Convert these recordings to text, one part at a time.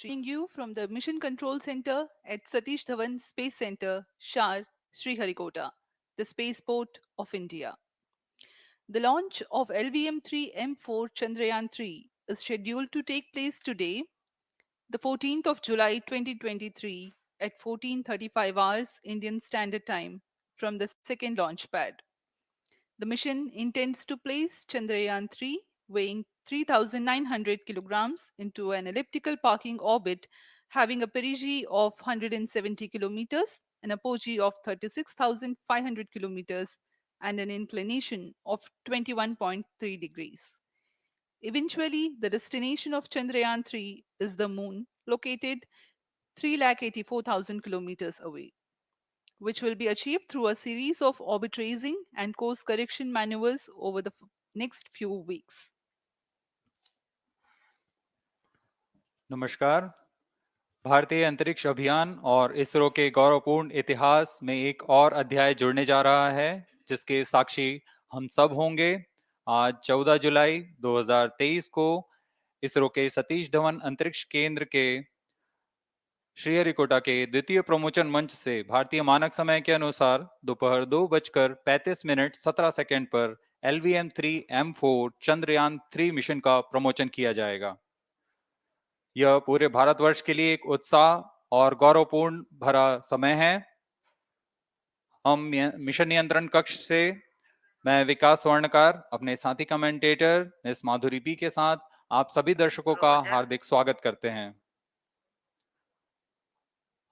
you from the Mission Control Center at Satish Dhawan Space Center, Shar, Sriharikota, the spaceport of India. The launch of LVM-3M4 Chandrayaan-3 is scheduled to take place today, the 14th of July 2023 at 14:35 hours Indian Standard Time from the second launch pad. The mission intends to place Chandrayaan 3, weighing 3,900 kilograms, into an elliptical parking orbit having a perigee of 170 kilometers, an apogee of 36,500 kilometers, and an inclination of 21.3 degrees. Eventually, the destination of Chandrayaan 3 is the moon, located 384,000 kilometers away, which will be achieved through a series of orbit raising and course correction maneuvers over the next few weeks. नमस्कार। भारतीय अंतरिक्ष अभियान और इसरो के गौरवपूर्ण इतिहास में एक और अध्याय जुड़ने जा रहा है, जिसके साक्षी हम सब होंगे। आज 14 जुलाई 2023 को इसरो के सतीश धवन अंतरिक्ष केंद्र के श्रीहरिकोटा के द्वितीय प्रमोचन मंच से भारतीय मानक समय के अनुसार दोपहर 2:35 17 सेकंड पर LVM-3M4 चंद्रयान 3 मिशन का प्रमोचन किया जाएगा। यह पूरे भारतवर्ष के लिए एक उत्साह और गौरवपूर्ण भरा समय है। हम मिशन नियंत्रण कक्ष से मैं विकास स्वर्णकार अपने साथी कमेंटेटर मिस माधुरी पी के साथ आप सभी दर्शकों का हार्दिक स्वागत करते हैं।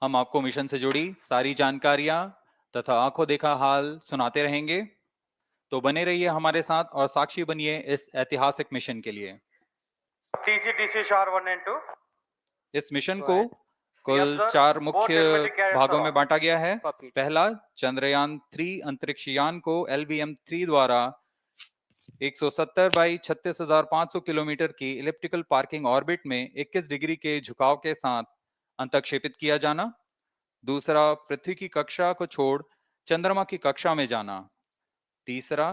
हम आपको मिशन से जुड़ी सारी जानकारियां तथा आंखों देखा हाल सुनाते रहेंगे, तो बने रहिए हमारे साथ और साक्षी बनिए इस ऐतिहासिक मिशन के लिए। इस मिशन को कुल 4 मुख्य भागों में बांटा गया है। पहला, चंद्रयान 3 अंतरिक्ष यान को LVM-3 द्वारा 170 बाई 36,500 किलोमीटर की इलिप्टिकल पार्किंग ऑर्बिट में 21 डिग्री के झुकाव के साथ अंतक्षेपित किया जाना। दूसरा, पृथ्वी की कक्षा को छोड़ चंद्रमा की कक्षा में जाना। तीसरा,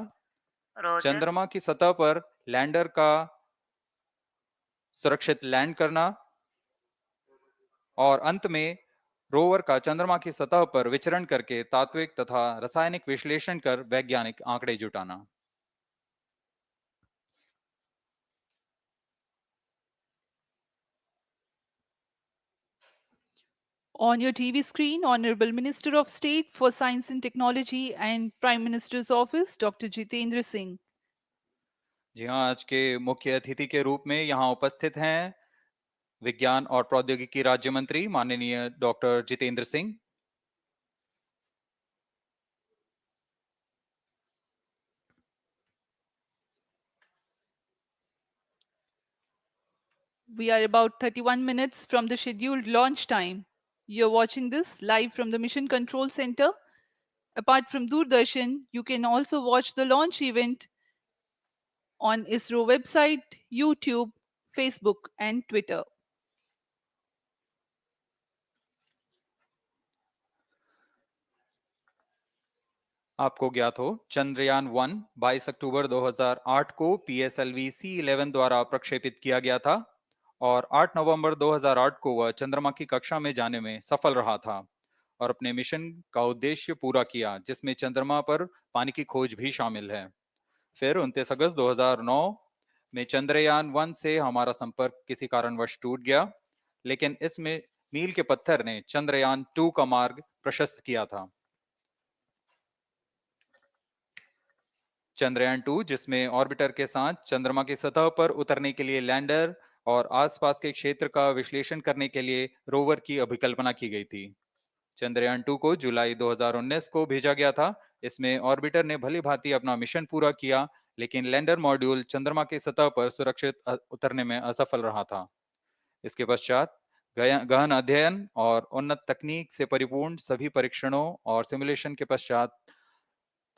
चंद्रमा की सतह पर लैंडर का सुरक्षित लैंड करना। और अंत में रोवर का चंद्रमा की सतह पर विचरण करके तात्विक तथा रासायनिक विश्लेषण कर वैज्ञानिक आंकड़े जुटाना। On your TV screen, Honorable Minister of State for Science and Technology and Prime Minister's Office, Dr. Jitendra Singh. जी हाँ, आज के मुख्य अतिथि के रूप में यहाँ उपस्थित हैं विज्ञान और प्रौद्योगिकी राज्य मंत्री माननीय doctor Jitendra Singh. We are about 31 minutes from the scheduled launch time. You're watching this live from the Mission Control Center. Apart from Doordarshan, you can also watch the launch event on ISRO website, YouTube, Facebook, and Twitter. आपको ज्ञात हो, चंद्रयान 1 22 अक्टूबर 2008 को PSLV C11 द्वारा प्रक्षेपित किया गया था और 8 नवंबर 2008 को वह चंद्रमा की कक्षा में जाने में सफल रहा था और अपने मिशन का उद्देश्य पूरा किया, जिसमें चंद्रमा पर पानी की खोज भी शामिल है। फिर 29 अगस्त 2009 में चंद्रयान 1 से हमारा संपर्क किसी कारणवश टूट गया, लेकिन इसमें मील के पत्थर ने चंद्रयान 2 का मार्ग प्रशस्त किया था। चंद्रयान 2, जिसमें ऑर्बिटर के साथ चंद्रमा की सतह पर उतरने के लिए लैंडर और आसपास के क्षेत्र का विश्लेषण करने के लिए रोवर की अभिकल्पना की गई थी। चंद्रयान 2 को जुलाई 2019 को भेजा गया था। इसमें ऑर्बिटर ने भली भांति अपना मिशन पूरा किया, लेकिन लैंडर मॉड्यूल चंद्रमा की सतह पर सुरक्षित उतरने में असफल रहा था। इसके पश्चात गहन अध्ययन और उन्नत तकनीक से परिपूर्ण सभी परीक्षणों और सिमुलेशन के पश्चात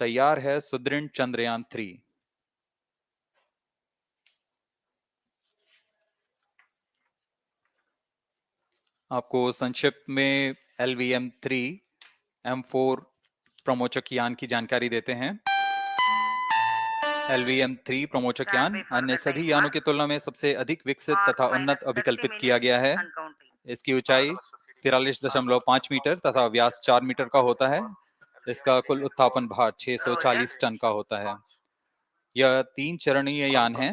तैयार है सुदृढ़ चंद्रयान 3। आपको संक्षिप्त में LVM-3M4 प्रमोचक यान की जानकारी देते हैं। LVM-3 प्रमोचक यान अन्य सभी यानों की तुलना में सबसे अधिक विकसित तथा उन्नत अभिकल्पित किया गया है। इसकी ऊंचाई 43.5 मीटर तथा व्यास 4 मीटर का होता है। इसका कुल उत्थापन भार 640 टन का होता है। यह 3 चरणीय यान है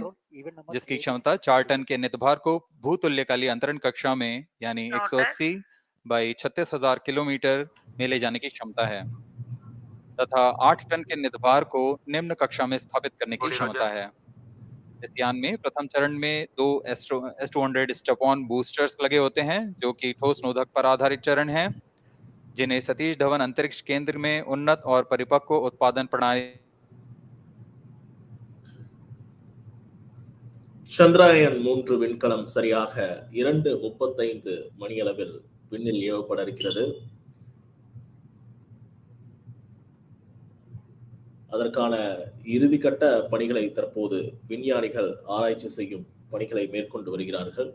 जिसकी क्षमता 4 टन के नितभार को भूतुल्यकालीय अंतरण कक्षा में यानी 180 बाई 36,000 किलोमीटर में ले जाने की क्षमता है तथा 8 टन के नितभार को निम्न कक्षा में स्थापित करने की क्षमता है। इस यान में प्रथम चरण में 2 S-200 स्टेप-ऑन बूस्टर्स लगे होते हैं जो कि ठोस नोदक पर आधारित चरण हैं, जिन्हें सतीश धवन अंतरिक्ष केंद्र में उन्नत और परिपक्व उत्पादन प्रणाली சந்திராயன் 3 விண்கலம் சரியாக 2:35 மணியளவில் விண்ணில் ஏவப்பட இருக்கிறது. அதற்கான இறுதிக்கட்ட பணிகளை தற்போது விஞ்ஞானிகள் ஆராய்ச்சி செய்யும் பணிகளை மேற்கொண்டு வருகிறார்கள்.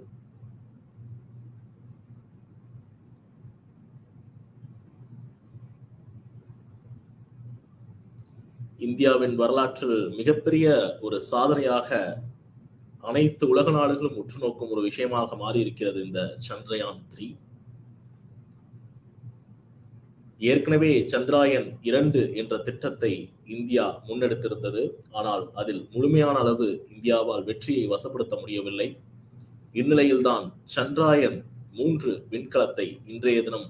இந்தியாவின் வரலாற்றில் மிகப்பெரிய ஒரு சாதனையாக அனைத்து உலக நாடுகளும் உற்று நோக்கும் ஒரு விஷயமாக மாறி இருக்கிறது இந்த சந்திரயான் 3. ஏற்கனவே சந்திராயன் 2 என்ற திட்டத்தை இந்தியா முன்னெடுத்திருந்தது. ஆனால் அதில் முழுமையான அளவு இந்தியாவால் வெற்றியை வசப்படுத்த முடியவில்லை. இந்நிலையில்தான் சந்திராயன் 3 விண்கலத்தை இன்றைய தினம்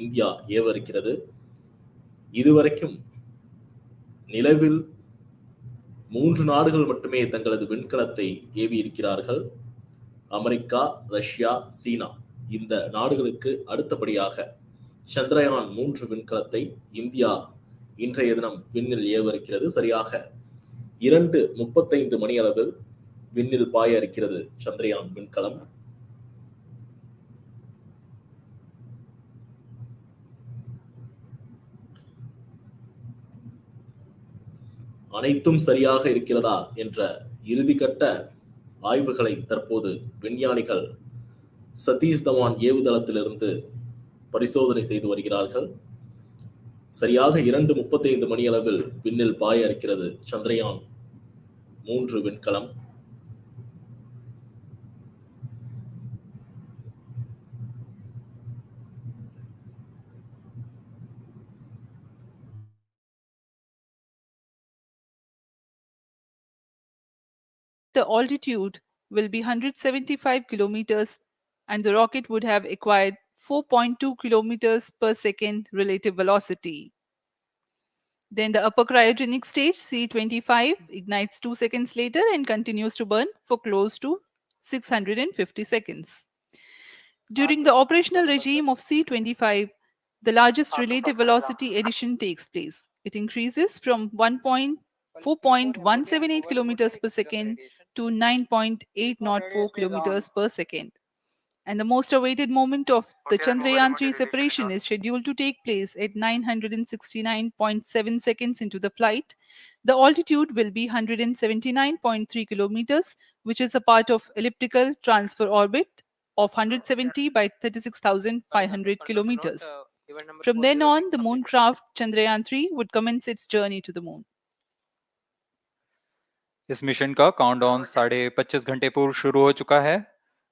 இந்தியா ஏவ இருக்கிறது. இதுவரைக்கும் நிலவில் 3 நாடுகள் மட்டுமே தங்களது விண்கலத்தை ஏவி இருக்கிறார்கள். அமெரிக்கா, ரஷ்யா, சீனா. இந்த நாடுகளுக்கு அடுத்தபடியாக சந்திரயான் 3 விண்கலத்தை இந்தியா இன்றைய தினம் விண்ணில் ஏவ இருக்கிறது. சரியாக 2:35 மணி அளவில் விண்ணில் பாய இருக்கிறது சந்திரயான் விண்கலம். அனைத்தும் சரியாக இருக்கிறதா என்ற இறுதிக்கட்ட ஆய்வுகளை தற்போது விஞ்ஞானிகள் சதீஷ் தவான் ஏவுதளத்திலிருந்து பரிசோதனை செய்து வருகிறார்கள். சரியாக 2:35 மணி அளவில் விண்ணில் பாய இருக்கிறது சந்திரயான் 3 விண்கலம். The altitude will be 175 kilometers and the rocket would have acquired 4.2 kilometers per second relative velocity. Then the upper cryogenic stage C25 ignites 2 seconds later and continues to burn for close to 650 seconds. During the operational regime of C25, the largest relative velocity addition takes place. It increases from 4.178 kilometers per second to 9.804 kilometers per second. And the most awaited moment of the Chandrayaan 3 separation is scheduled to take place at 969.7 seconds into the flight. The altitude will be 179.3 kilometers, which is a part of elliptical transfer orbit of 170 by 36,500 kilometers. From then on, the moon craft Chandrayaan 3 would commence its journey to the moon. इस mission का countdown 25.5 घंटे पूर्व शुरू हो चुका है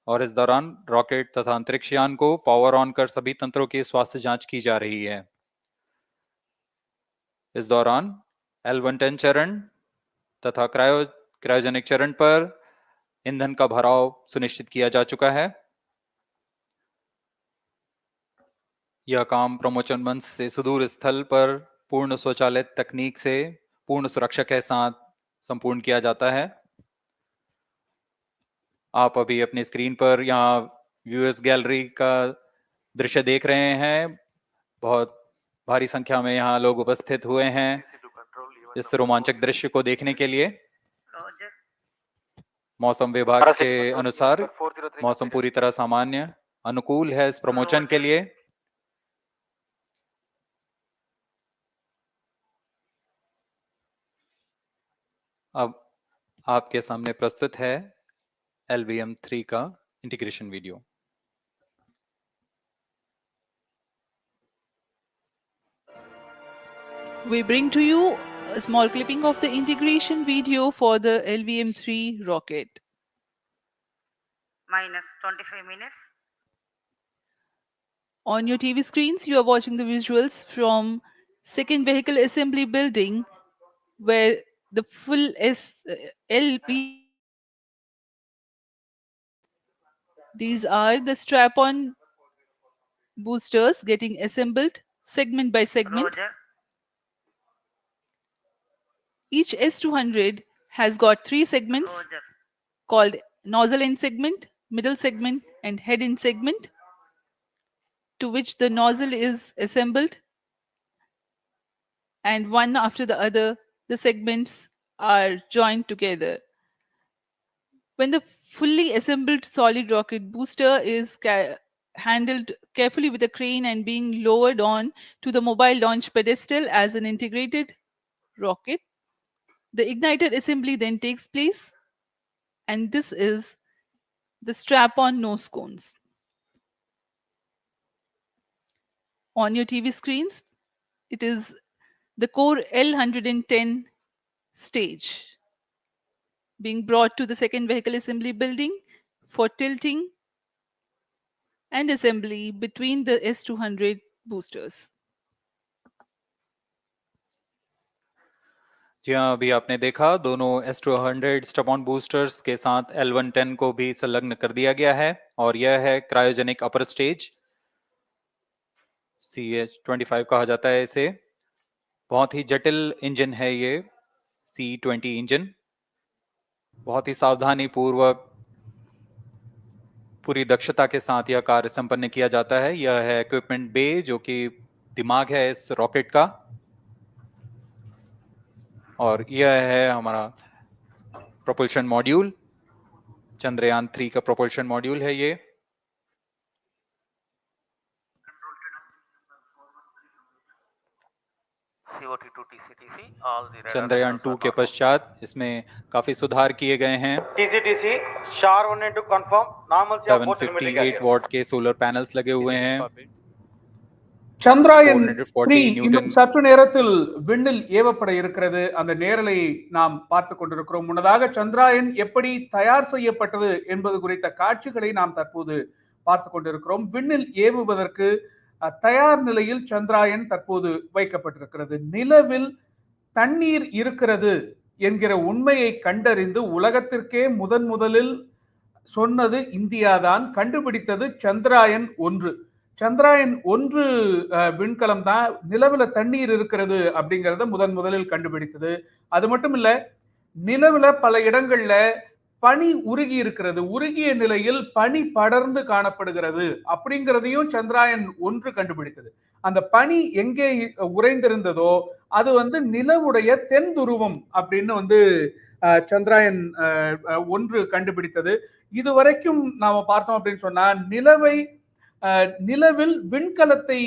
और इस दौरान रॉकेट तथा अंतरिक्ष यान को पावर ऑन कर सभी तंत्रों की स्वास्थ्य जांच की जा रही है। इस दौरान L110 चरण तथा क्रायोजेनिक चरण पर ईंधन का भराव सुनिश्चित किया जा चुका है। यह काम प्रमोशन मंच से सुदूर स्थल पर पूर्ण स्वचालित तकनीक से पूर्ण सुरक्षा के साथ संपूर्ण किया जाता है। आप अभी अपनी स्क्रीन पर यहाँ व्यूअर्स गैलरी का दृश्य देख रहे हैं। बहुत भारी संख्या में यहाँ लोग उपस्थित हुए हैं इस रोमांचक दृश्य को देखने के लिए। मौसम विभाग के अनुसार मौसम पूरी तरह सामान्य अनुकूल है इस प्रमोशन के लिए। अब आपके सामने प्रस्तुत है LVM-3 का integration video. We bring to you a small clipping of the integration video for the LVM-3 rocket. -25 minutes. On your TV screens, you are watching the visuals from second vehicle assembly building where the full LVM3 these are the strap-on boosters getting assembled segment by segment. Roger. Each S200 has got 3 segments Roger. called nozzle end segment, middle segment, and head end segment, to which the nozzle is assembled, and one after the other, the segments are joined together. When the fully assembled solid rocket booster is handled carefully with a crane and being lowered on to the mobile launch pedestal as an integrated rocket, the igniter assembly then takes place, and this is the strap on nose cones. On your TV screens, it is the core L110 stage being brought to the second vehicle assembly building for tilting and assembly between the S200 boosters. जी हाँ, अभी आपने देखा दोनों S200 stub-on boosters के साथ L110 को भी संलग्न कर दिया गया है और यह है क्रायोजेनिक अपर स्टेज, CH-25 कहा जाता है इसे। बहुत ही जटिल इंजन है ये C-20 इंजन। बहुत ही सावधानी पूर्वक पूरी दक्षता के साथ यह कार्य संपन्न किया जाता है। यह है इक्विपमेंट बे, जो कि दिमाग है इस रॉकेट का, और यह है हमारा प्रोपल्शन मॉड्यूल, चंद्रयान 3 का प्रोपल्शन मॉड्यूल है ये। CO2 TCTC, all the radar Chandrayaan signals 2 are के confirmed. पश्चात इसमें काफी सुधार किए गए हैं। TCTC, SHAR 1 and 2 confirm, normalcy of both telemetry 758 carriers. What के सोलर पैनल्स लगे हुए हैं। சந்திராயன் 3 440 இன்னும் न्यूटन சற்று நேரத்தில் விண்ணில் ஏவப்பட இருக்கிறது. அந்த நேரலை நாம் பார்த்து கொண்டிருக்கிறோம். முன்னதாக சந்திராயன் எப்படி தயார் செய்யப்பட்டது என்பது குறித்த காட்சிகளை நாம் தற்போது பார்த்து கொண்டிருக்கிறோம். விண்ணில் ஏவுவதற்கு தயார் நிலையில் சந்திராயன் தற்போது வைக்கப்பட்டிருக்கிறது. நிலவில் தண்ணீர் இருக்கிறது என்கிற உண்மையை கண்டறிந்து உலகத்திற்கே முதலில் சொன்னது இந்தியாதான். கண்டுபிடித்தது சந்திராயன் 1. சந்திராயன் 1 விண்கலம் தான் நிலவுல தண்ணீர் இருக்கிறது அப்படிங்கறத முதலில் கண்டுபிடித்தது. அது மட்டும் இல்ல, நிலவுல பல இடங்கள்ல பனி உருகி இருக்கிறது, உருகிய நிலையில் பனி படர்ந்து காணப்படுகிறது அப்படிங்கிறதையும் சந்திராயன் 1 கண்டுபிடித்தது. அந்த பனி எங்கே உறைந்திருந்ததோ அது நிலவுடைய தென் துருவம் அப்படின்னு சந்திராயன் 1 கண்டுபிடித்தது. இதுவரைக்கும் நாம பார்த்தோம் அப்படின்னு சொன்னா, நிலவில் விண்கலத்தை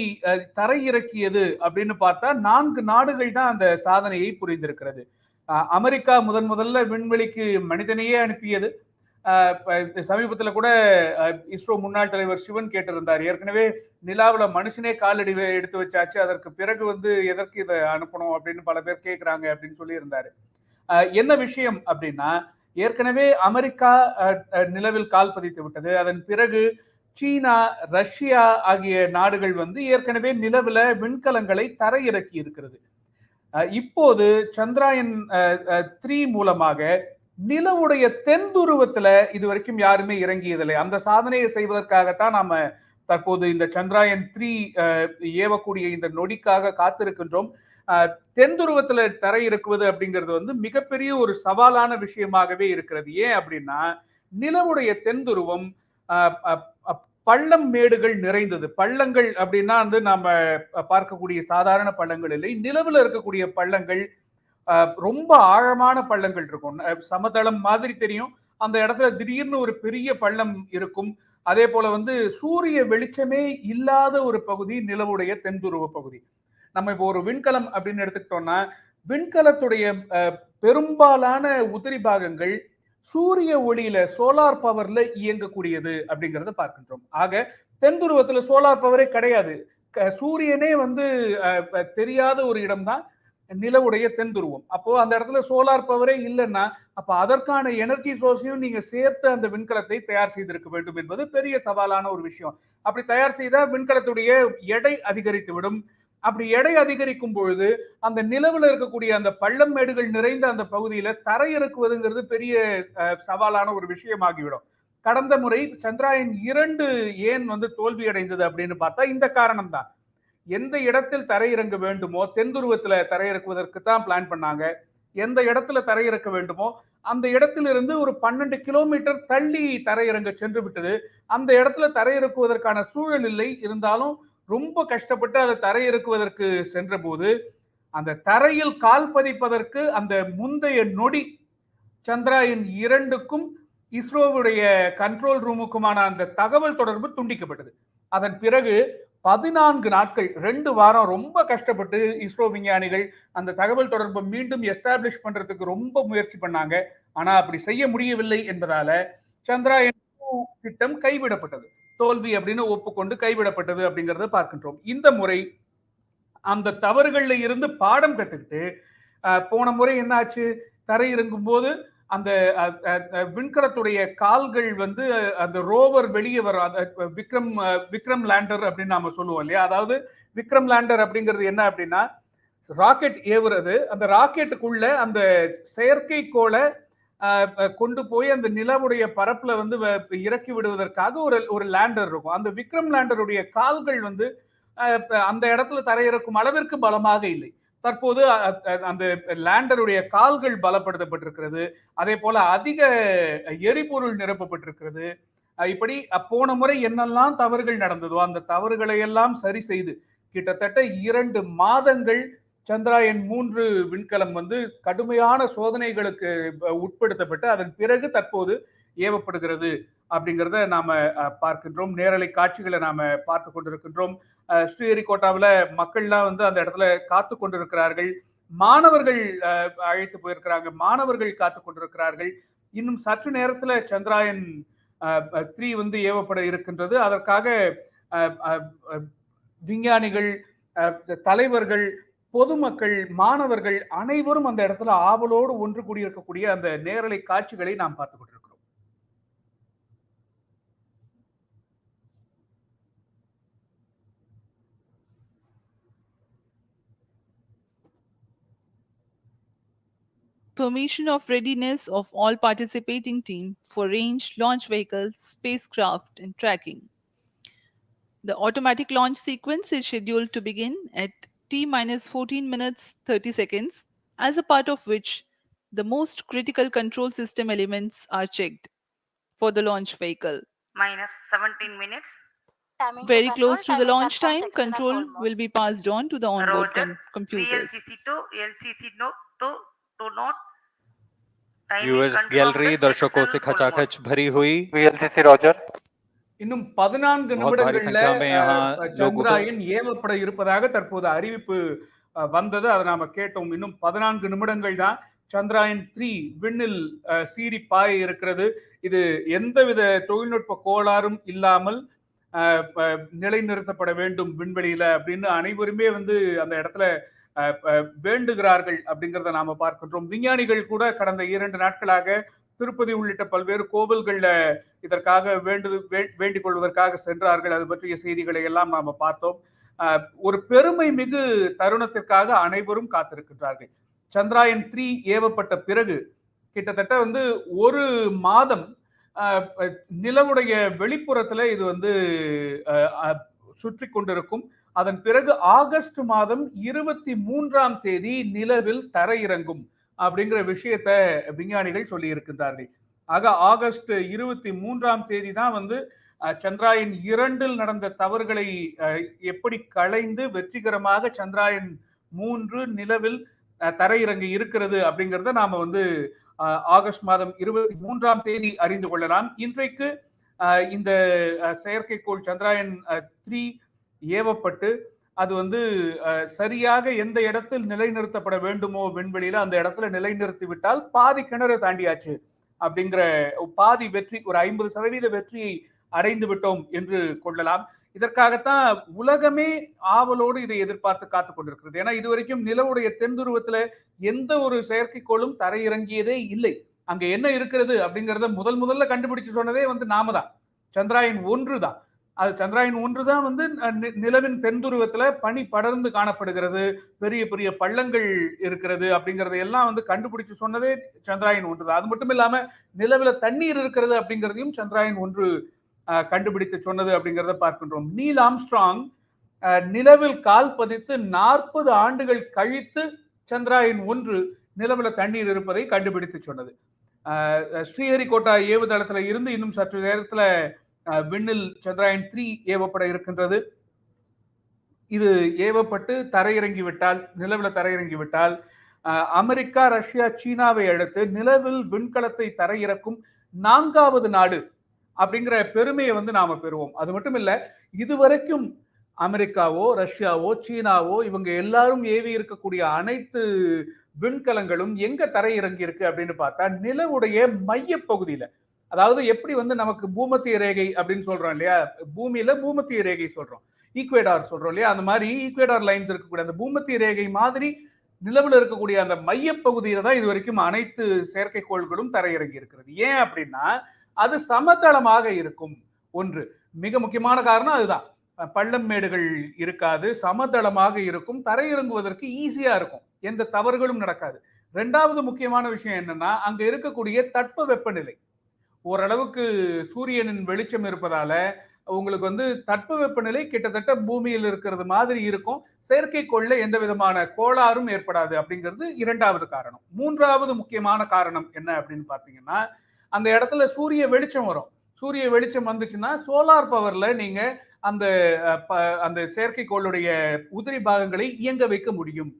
தரையிறக்கியது அப்படின்னு பார்த்தா 4 நாடுகள் தான் அந்த சாதனையை புரிந்திருக்கிறது. அமெரிக்கா முதல்ல விண்வெளிக்கு மனிதனையே அனுப்பியது. சமீபத்துல கூட இஸ்ரோ முன்னாள் தலைவர் சிவன் கேட்டிருந்தார், ஏற்கனவே நிலாவுல மனுஷனே காலடி எடுத்து வச்சாச்சு, அதற்கு பிறகு எதற்கு இதை அனுப்பணும் அப்படின்னு பல பேர் கேட்கிறாங்க அப்படின்னு சொல்லி இருந்தாரு. என்ன விஷயம் அப்படின்னா, ஏற்கனவே அமெரிக்கா நிலவில் கால் பதித்து விட்டது. அதன் பிறகு சீனா, ரஷ்யா ஆகிய நாடுகள் ஏற்கனவே நிலவுல விண்கலங்களை தரையிறக்கி இருக்கிறது. இப்போது சந்திராயன் 3 மூலமாக நிலவுடைய தென் துருவத்துல இதுவரைக்கும் யாருமே இறங்கியதில்லை. அந்த சாதனையை செய்வதற்காகத்தான் நாம தற்போது இந்த சந்திராயன் 3 ஏவக்கூடிய இந்த நொடிக்காக காத்திருக்கின்றோம். தென் துருவத்துல தரையிறக்குவது அப்படிங்கிறது மிகப்பெரிய ஒரு சவாலான விஷயமாகவே இருக்கிறது. ஏன் அப்படின்னா, நிலவுடைய தென் துருவம் பள்ளம் மேடுகள் நிறைந்தது. பள்ளங்கள் அப்படின்னா நாம பார்க்கக்கூடிய சாதாரண பள்ளங்கள் இல்லை. நிலவுல இருக்கக்கூடிய பள்ளங்கள் ரொம்ப ஆழமான பள்ளங்கள் இருக்கும். சமதளம் மாதிரி தெரியும், அந்த இடத்துல திடீர்னு ஒரு பெரிய பள்ளம் இருக்கும். அதே போல சூரிய வெளிச்சமே இல்லாத ஒரு பகுதி நிலவுடைய தென்துருவ பகுதி. நம்ம இப்போ ஒரு விண்கலம் அப்படின்னு எடுத்துக்கிட்டோம்னா, விண்கலத்துடைய பெரும்பாலான உதிரி பாகங்கள் சூரிய ஒளியில, சோலார் பவர்ல இயங்கக்கூடியது அப்படிங்கறத பார்க்கின்றோம். ஆக தென் துருவத்துல சோலார் பவரே கிடையாது. சூரியனே தெரியாத ஒரு இடம் தான் நிலவுடைய தென் துருவம். அப்போ அந்த இடத்துல சோலார் பவரே இல்லைன்னா அப்ப அதற்கான எனர்ஜி சோர்ஸையும் நீங்க சேர்த்து அந்த விண்கலத்தை தயார் செய்திருக்க வேண்டும் என்பது பெரிய சவாலான ஒரு விஷயம். அப்படி தயார் செய்தால் விண்கலத்துடைய எடை அதிகரித்து விடும். அப்படி எடை அதிகரிக்கும் பொழுது அந்த நிலவுல இருக்கக்கூடிய அந்த பள்ளம் மேடுகள் நிறைந்த அந்த பகுதியில தரையிறக்குவதுங்கிறது பெரிய சவாலான ஒரு விஷயமாகிவிடும். கடந்த முறை சந்திராயன் 2 ஏன் தோல்வி அடைந்தது அப்படின்னு பார்த்தா இந்த காரணம் தான். எந்த இடத்தில் தரையிறங்க வேண்டுமோ தென் துருவத்துல தரையிறக்குவதற்கு தான் பிளான் பண்ணாங்க. எந்த இடத்துல தரையிறக்க வேண்டுமோ அந்த இடத்திலிருந்து ஒரு 12 கிலோமீட்டர் தள்ளி தரையிறங்க சென்று விட்டது. அந்த இடத்துல தரையிறக்குவதற்கான சூழல் இல்லை. இருந்தாலும் ரொம்ப கஷ்டப்பட்டு அதை தரையிறக்குவதற்கு சென்ற போது அந்த தரையில் கால் பதிப்பதற்கு அந்த முந்தைய நொடி சந்திராயன் 2க்கும் இஸ்ரோவுடைய கண்ட்ரோல் ரூமுக்குமான அந்த தகவல் தொடர்பு துண்டிக்கப்பட்டது. அதன் பிறகு 14 நாட்கள் 2 வாரம் ரொம்ப கஷ்டப்பட்டு இஸ்ரோ விஞ்ஞானிகள் அந்த தகவல் தொடர்பை மீண்டும் எஸ்டாப்ளிஷ் பண்றதுக்கு ரொம்ப முயற்சி பண்ணாங்க. ஆனா அப்படி செய்ய முடியவில்லை என்பதால சந்திராயன் 2 திட்டம் கைவிடப்பட்டது. தோல்வி அப்படின்னு ஒப்புக்கொண்டு கைவிடப்பட்டது அப்படிங்கறத பார்க்கின்றோம். இந்த முறை அந்த தவறுகள்ல இருந்து பாடம் கத்துக்கிட்டு போன முறை என்ன ஆச்சு, தரையிறங்கும் போது அந்த விண்கலத்துடைய கால்கள் அந்த ரோவர் வெளியே வரும். விக்ரம் லேண்டர் அப்படின்னு நாம சொல்லுவோம் இல்லையா. அதாவது விக்ரம் லேண்டர் அப்படிங்கிறது என்ன அப்படின்னா ராக்கெட் ஏவுறது. அந்த ராக்கெட்டுக்குள்ள அந்த செயற்கைக்கோளை கொண்டு போய் அந்த நிலவுடைய பரப்புல இறக்கி விடுவதற்காக ஒரு லேண்டர் இருக்கும். அந்த விக்ரம் லேண்டருடைய கால்கள் அந்த இடத்துல தரையிறக்கும் அளவிற்கு பலமாக இல்லை. தற்போது அந்த லேண்டருடைய கால்கள் பலப்படுத்தப்பட்டிருக்கிறது. அதே போல அதிக எரிபொருள் நிரப்பப்பட்டிருக்கிறது. இப்படி போன முறை என்னெல்லாம் தவறுகள் நடந்ததோ அந்த தவறுகளை எல்லாம் சரி செய்து கிட்டத்தட்ட 2 மாதங்கள் சந்திராயன் 3 விண்கலம் கடுமையான சோதனைகளுக்கு உட்படுத்தப்பட்டு அதன் பிறகு தற்போது ஏவப்படுகிறது அப்படிங்கிறத நாம பார்க்கின்றோம். நேரலை காட்சிகளை நாம பார்த்து கொண்டிருக்கின்றோம். ஸ்ரீஹரிகோட்டாவில் மக்கள்லாம் அந்த இடத்துல காத்து கொண்டிருக்கிறார்கள். மாணவர்கள் அழைத்து போயிருக்கிறாங்க. மாணவர்கள் காத்து கொண்டிருக்கிறார்கள். இன்னும் சற்று நேரத்துல சந்திராயன் 3 ஏவப்பட இருக்கின்றது. அதற்காக விஞ்ஞானிகள், தலைவர்கள், பொதுமக்கள், மாணவர்கள் அனைவரும் அந்த இடத்துல ஆவலோடு ஒன்று கூடியிருக்கக்கூடிய அந்த நேரலை காட்சிகளை நாம் பார்த்துக் கொண்டிருக்கிறோம். Permission of readiness of all participating team for range, launch vehicles, spacecraft, and tracking. The automatic launch sequence is scheduled to begin at T-14 minutes 30 seconds, as a part of which the most critical control system elements are checked for the launch vehicle. Minus 17 minutes. Very close to the launch time, control will be passed on to the onboard computers. VLCC2, LCC2 to not. Viewers gallery दर्शकों से खचाखच भरी हुई। VLCC Roger. இன்னும் 14 நிமிடங்கள்ல சந்திராயன் ஏவப்பட இருப்பதாக தற்போது அறிவிப்பு வந்தது. அதை நாம கேட்டோம். இன்னும் 14 நிமிடங்கள் தான் சந்திராயன் 3 விண்ணில் சீறி பாய இருக்கிறது. இது எந்தவித தொழில்நுட்ப கோளாறும் இல்லாமல் நிலைநிறுத்தப்பட வேண்டும் விண்வெளியில அப்படின்னு அனைவருமே அந்த இடத்துல வேண்டுகிறார்கள் அப்படிங்கிறத நாம பார்க்கின்றோம். விஞ்ஞானிகள் கூட கடந்த 2 நாட்களாக திருப்பதி உள்ளிட்ட பல்வேறு கோவில்கள்ல இதற்காக வேண்டிக் கொள்வதற்காக சென்றார்கள். அது பற்றிய செய்திகளை எல்லாம் நாம பார்த்தோம். ஒரு பெருமை மிகு தருணத்திற்காக அனைவரும் காத்திருக்கின்றார்கள். சந்திராயன் 3 ஏவப்பட்ட பிறகு கிட்டத்தட்ட 1 மாதம் நிலவுடைய வெளிப்புறத்துல இது சுற்றி கொண்டிருக்கும். அதன் பிறகு ஆகஸ்ட் மாதம் 23ஆம் தேதி நிலவில் தரையிறங்கும் அப்படிங்கிற விஷயத்த விஞ்ஞானிகள் சொல்லி இருக்கின்றார்கள். ஆக ஆகஸ்ட் 23ஆம் தேதி தான் சந்திராயன் 2 நடந்த தவறுகளை எப்படி களைந்து வெற்றிகரமாக சந்திராயன் 3 நிலவில் தரையிறங்கி இருக்கிறது அப்படிங்கிறத நாம ஆகஸ்ட் மாதம் 23ஆம் தேதி அறிந்து கொள்ளலாம். இன்றைக்கு இந்த செயற்கைக்கோள் சந்திராயன் 3 ஏவப்பட்டு அது சரியாக எந்த இடத்தில் நிலைநிறுத்தப்பட வேண்டுமோ விண்வெளியில அந்த இடத்துல நிலைநிறுத்தி விட்டால் பாதி கிணறு தாண்டியாச்சு அப்படிங்கிற பாதி வெற்றி, ஒரு 50% வெற்றியை அடைந்து விட்டோம் என்று கொள்ளலாம். இதற்காகத்தான் உலகமே ஆவலோடு இதை எதிர்பார்த்து காத்து கொண்டிருக்கிறது. ஏன்னா இதுவரைக்கும் நிலவுடைய தென் துருவத்துல எந்த ஒரு செயற்கைக்கோளும் தரையிறங்கியதே இல்லை. அங்க என்ன இருக்கிறது அப்படிங்கறத முதல்ல கண்டுபிடிச்சு சொன்னதே நாம தான். சந்திராயன் 1 தான். அது சந்திராயன் 1 தான் நிலவின் தென் துருவத்துல பனி படர்ந்து காணப்படுகிறது, பெரிய பெரிய பள்ளங்கள் இருக்கிறது அப்படிங்கறத எல்லாம் கண்டுபிடிச்சு சொன்னதே சந்திராயன் 1 தான். அது மட்டும் இல்லாம நிலவுல தண்ணீர் இருக்கிறது அப்படிங்கறதையும் சந்திராயன் 1 கண்டுபிடித்து சொன்னது அப்படிங்கறத பார்க்கின்றோம். நீல் ஆம்ஸ்ட்ராங் நிலவில் கால் பதித்து 40 ஆண்டுகள் கழித்து சந்திராயன் 1 நிலவுல தண்ணீர் இருப்பதை கண்டுபிடித்து சொன்னது. ஸ்ரீஹரிகோட்டா ஏவுதளத்துல இருந்து இன்னும் சற்று நேரத்துல விண்ணில் சந்திராயன் 3 ஏவப்பட இருக்கின்றது. இது ஏவப்பட்டு தரையிறங்கிவிட்டால், நிலவுல தரையிறங்கிவிட்டால் அமெரிக்கா, ரஷ்யா, சீனாவை அடுத்து நிலவில் விண்கலத்தை தரையிறக்கும் 4வது நாடு அப்படிங்கிற பெருமையை நாம பெறுவோம். அது மட்டும் இல்ல, இதுவரைக்கும் அமெரிக்காவோ, ரஷ்யாவோ, சீனாவோ இவங்க எல்லாரும் ஏவி இருக்கக்கூடிய அனைத்து விண்கலங்களும் எங்க தரையிறங்கி இருக்கு அப்படின்னு பார்த்தா நிலவுடைய மைய பகுதியில. அதாவது எப்படி நமக்கு பூமத்திய ரேகை அப்படின்னு சொல்றோம் இல்லையா, பூமியில பூமத்திய ரேகை சொல்றோம், ஈக்குவேடார் சொல்றோம் இல்லையா, அந்த மாதிரி ஈக்குவேடார் லைன்ஸ் இருக்கக்கூடிய அந்த பூமத்திய ரேகை மாதிரி நிலவுல இருக்கக்கூடிய அந்த மைய பகுதியில தான் இது வரைக்கும் அனைத்து செயற்கைக்கோள்களும் தரையிறங்கி இருக்கிறது. ஏன் அப்படின்னா அது சமதளமாக இருக்கும். ஒன்று மிக முக்கியமான காரணம் அதுதான். பள்ளம் மேடுகள் இருக்காது, சமதளமாக இருக்கும், தரையிறங்குவதற்கு ஈஸியா இருக்கும், எந்த தவறுகளும் நடக்காது. இரண்டாவது முக்கியமான விஷயம் என்னன்னா அங்க இருக்கக்கூடிய தட்ப வெப்பநிலை. ஓரளவுக்கு சூரியனின் வெளிச்சம் இருப்பதால உங்களுக்கு தட்ப வெப்பநிலை கிட்டத்தட்ட பூமியில் இருக்கிறது மாதிரி இருக்கும். செயற்கைக்கோள்ல எந்த விதமான கோளாறும் ஏற்படாது அப்படிங்கிறது இரண்டாவது காரணம். மூன்றாவது முக்கியமான காரணம் என்ன அப்படின்னு பாத்தீங்கன்னா, அந்த இடத்துல சூரிய வெளிச்சம் வரும். சூரிய வெளிச்சம் வந்துச்சுன்னா சோலார் பவர்ல நீங்க அந்த அந்த செயற்கைக்கோளுடைய உதிரி பாகங்களை இயங்க வைக்க முடியும்.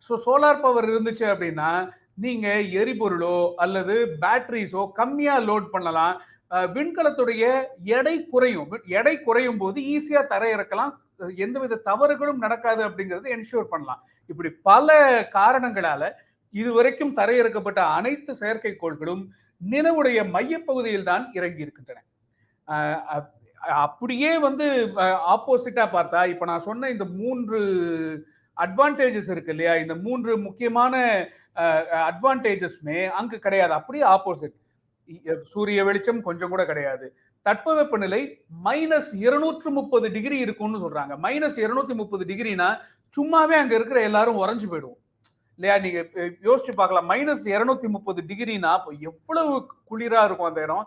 ஸோ சோலார் பவர் இருந்துச்சு அப்படின்னா நீங்க எரிபொருளோ அல்லது பேட்டரிஸோ கம்மியா லோட் பண்ணலாம். விண்கலத்துடைய எடை குறையும் போது ஈஸியா தரையிறக்கலாம், எந்தவித தவறுகளும் நடக்காது அப்படிங்கறது என்ஷூர் பண்ணலாம். இப்படி பல காரணங்களால இதுவரைக்கும் தரையிறக்கப்பட்ட அனைத்து செயற்கைக்கோள்களும் நிலவுடைய மையப்பகுதியில் தான் இறங்கி இருக்கின்றன. அப்படியே ஆப்போசிட்டா பார்த்தா இப்ப நான் சொன்ன இந்த 3 அட்வான்டேஜஸ் இருக்கு இல்லையா, இந்த 3 முக்கியமான அட்வான்டேஜஸ்மே அங்கு கிடையாது. அப்படியே ஆப்போசிட். சூரிய வெளிச்சம் கொஞ்சம் கூட கிடையாது. தட்பவெப்பநிலை -230 டிகிரி இருக்கும்னு சொல்றாங்க. -230 டிகிரினா சும்மாவே அங்க இருக்கிற எல்லாரும் உறைஞ்சு போயிடுவோம் இல்லையா. நீங்க யோசிச்சு பார்க்கலாம், -230 டிகிரினா எவ்வளவு குளிரா இருக்கும் அந்த இடம்.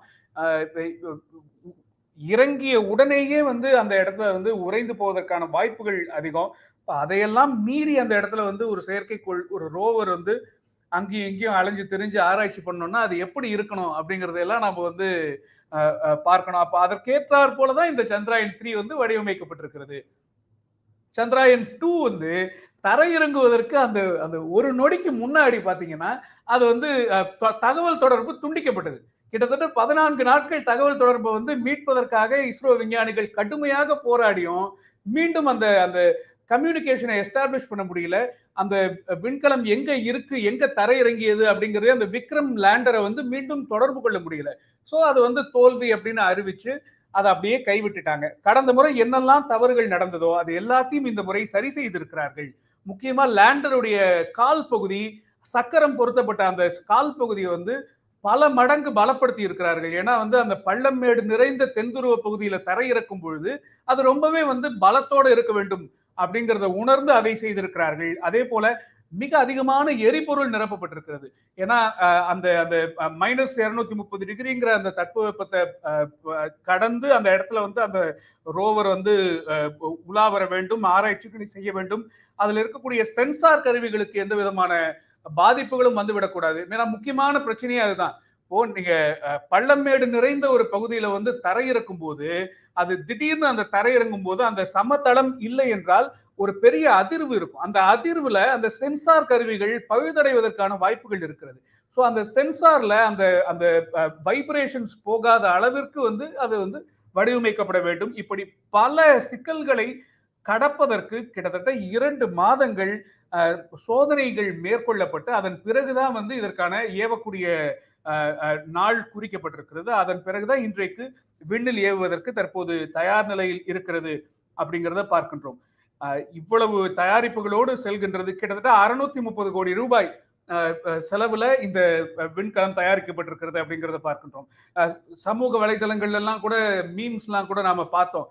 இறங்கிய உடனேயே அந்த இடத்துல உறைந்து போவதற்கான வாய்ப்புகள் அதிகம். அதையெல்லாம் மீறி அந்த இடத்துல ஒரு செயற்கைக்கோள், ஒரு ரோவர் அங்கேயும் இங்கேயும் அலைஞ்சு தெரிஞ்சு ஆராய்ச்சி பண்ணோம்னா அது எப்படி இருக்கணும் அப்படிங்கறதெல்லாம் நம்ம பார்க்கணும். அப்ப அதற்கேற்றாற் போலதான் இந்த சந்திராயன் 3 வடிவமைக்கப்பட்டிருக்கிறது. சந்திராயன் 2 தரையிறங்குவதற்கு அந்த அந்த ஒரு நொடிக்கு முன்னாடி பாத்தீங்கன்னா அது தகவல் தொடர்பு துண்டிக்கப்பட்டது. கிட்டத்தட்ட 14 நாட்கள் தகவல் தொடர்பை மீட்பதற்காக இஸ்ரோ விஞ்ஞானிகள் கடுமையாக போராடியும் மீண்டும் அந்த அந்த கம்யூனிகேஷனை எஸ்டாப்ளிஷ் பண்ண முடியல. அந்த விண்கலம் எங்க இருக்கு, எங்க தரையிறங்கியது அப்படிங்கறதே அந்த விக்ரம் லேண்டரை மீண்டும் தொடர்பு கொள்ள முடியல. சோ அது தோல்வி அப்படின்னு அறிவிச்சு அதை அப்படியே கைவிட்டுட்டாங்க. கடந்த முறை என்னெல்லாம் தவறுகள் நடந்ததோ அது எல்லாத்தையும் இந்த முறை சரி செய்திருக்கிறார்கள். முக்கியமா லேண்டருடைய கால் பகுதி, சக்கரம் பொருத்தப்பட்ட அந்த கால் பகுதியை பல மடங்கு பலப்படுத்தி இருக்கிறார்கள். ஏன்னா அந்த பள்ளம் மேடு நிறைந்த தென்துருவ பகுதியில தரையிறக்கும் பொழுது அது ரொம்பவே பலத்தோட இருக்க வேண்டும் அப்படிங்கறத உணர்ந்து அதை செய்திருக்கிறார்கள். அதே போல மிக அதிகமான எரிபொருள் நிரப்பப்பட்டிருக்கிறது. ஏன்னா அந்த அந்த -230 டிகிரிங்கிற அந்த தட்பவெப்பத்தை கடந்து அந்த இடத்துல அந்த ரோவர் உலா வர வேண்டும், ஆராய்ச்சிகளை செய்ய வேண்டும். அதுல இருக்கக்கூடிய சென்சார் கருவிகளுக்கு எந்த விதமான பாதிப்புகளும் வந்துவிடக்கூடாது. ஏன்னா முக்கியமான பிரச்சனையே அதுதான். இப்போ நீங்க பள்ளமேடு நிறைந்த ஒரு பகுதியில தரையிறக்கும் போது அது திடீர்னு அந்த தரையிறங்கும் போது அந்த சமதளம் இல்லை என்றால் ஒரு பெரிய அதிர்வு இருக்கும். அந்த அதிர்வுல அந்த சென்சார் கருவிகள் பழுதடைவதற்கான வாய்ப்புகள் இருக்கிறது. ஸோ அந்த சென்சார்ல அந்த அந்த வைப்ரேஷன்ஸ் போகாத அளவிற்கு அது வடிவமைக்கப்பட வேண்டும். இப்படி பல சிக்கல்களை கடப்பதற்கு கிட்டத்தட்ட 2 மாதங்கள் சோதனைகள் மேற்கொள்ளப்பட்டு அதன் பிறகுதான் இதற்கான ஏவக்கூடிய நாள் குறிக்கப்பட்டிருக்கிறது. அதன் பிறகுதான் இன்றைக்கு விண்ணில் ஏவுவதற்கு தற்போது தயார் நிலையில் இருக்கிறது அப்படிங்கிறத பார்க்கின்றோம். இவ்வளவு தயாரிப்புகளோடு செல்கின்றது. கிட்டத்தட்ட 630 கோடி ரூபாய் செலவுல இந்த விண்கலம் தயாரிக்கப்பட்டிருக்கிறது அப்படிங்கிறத பார்க்கின்றோம். சமூக வலைதளங்கள்ல எல்லாம் கூட மீம்ஸ்லாம் கூட நாம பார்த்தோம்.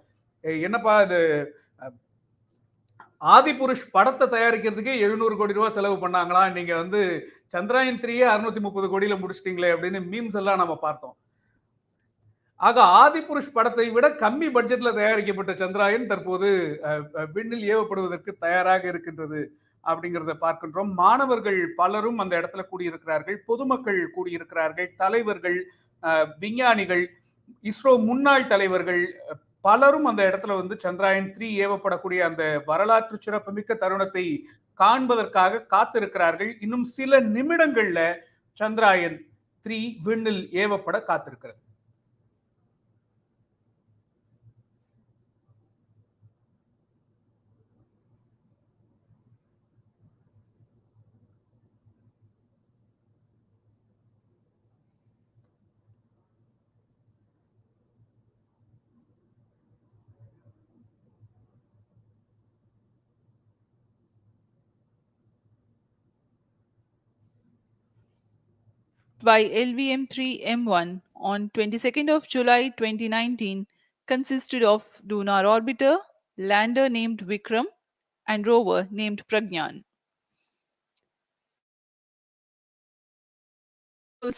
என்னப்பா இது, ஆதிபுருஷ் படத்தை தயாரிக்கிறதுக்கே 700 கோடி ரூபாய் செலவு பண்ணாங்களா, நீங்க வந்து சந்திராயன் 3 630 கோடியில முடிச்சிட்டீங்களே அப்படின்னு மீம்ஸ் எல்லாம் நம்ம பார்த்தோம். ஆக ஆதிபுருஷ் படத்தை விட கம்மி பட்ஜெட்ல தயாரிக்கப்பட்ட சந்திராயன் தற்போது விண்ணில் ஏவப்படுவதற்கு தயாராக இருக்கின்றது அப்படிங்கிறத பார்க்கின்றோம். மாணவர்கள் பலரும் அந்த இடத்துல கூடியிருக்கிறார்கள், பொதுமக்கள் கூடியிருக்கிறார்கள், தலைவர்கள், விஞ்ஞானிகள், இஸ்ரோ முன்னாள் தலைவர்கள் பலரும் அந்த இடத்துல வந்து சந்திராயன் 3 ஏவப்படக்கூடிய அந்த வரலாற்று சிறப்புமிக்க தருணத்தை காண்பதற்காக காத்திருக்கிறார்கள். இன்னும் சில நிமிடங்கள்ல சந்திராயன் 3 விண்ணில் ஏவப்பட காத்திருக்கிறது. By LVM-3M1 on 22nd of July 2019 consisted of lunar orbiter, lander named Vikram, and rover named Pragyan.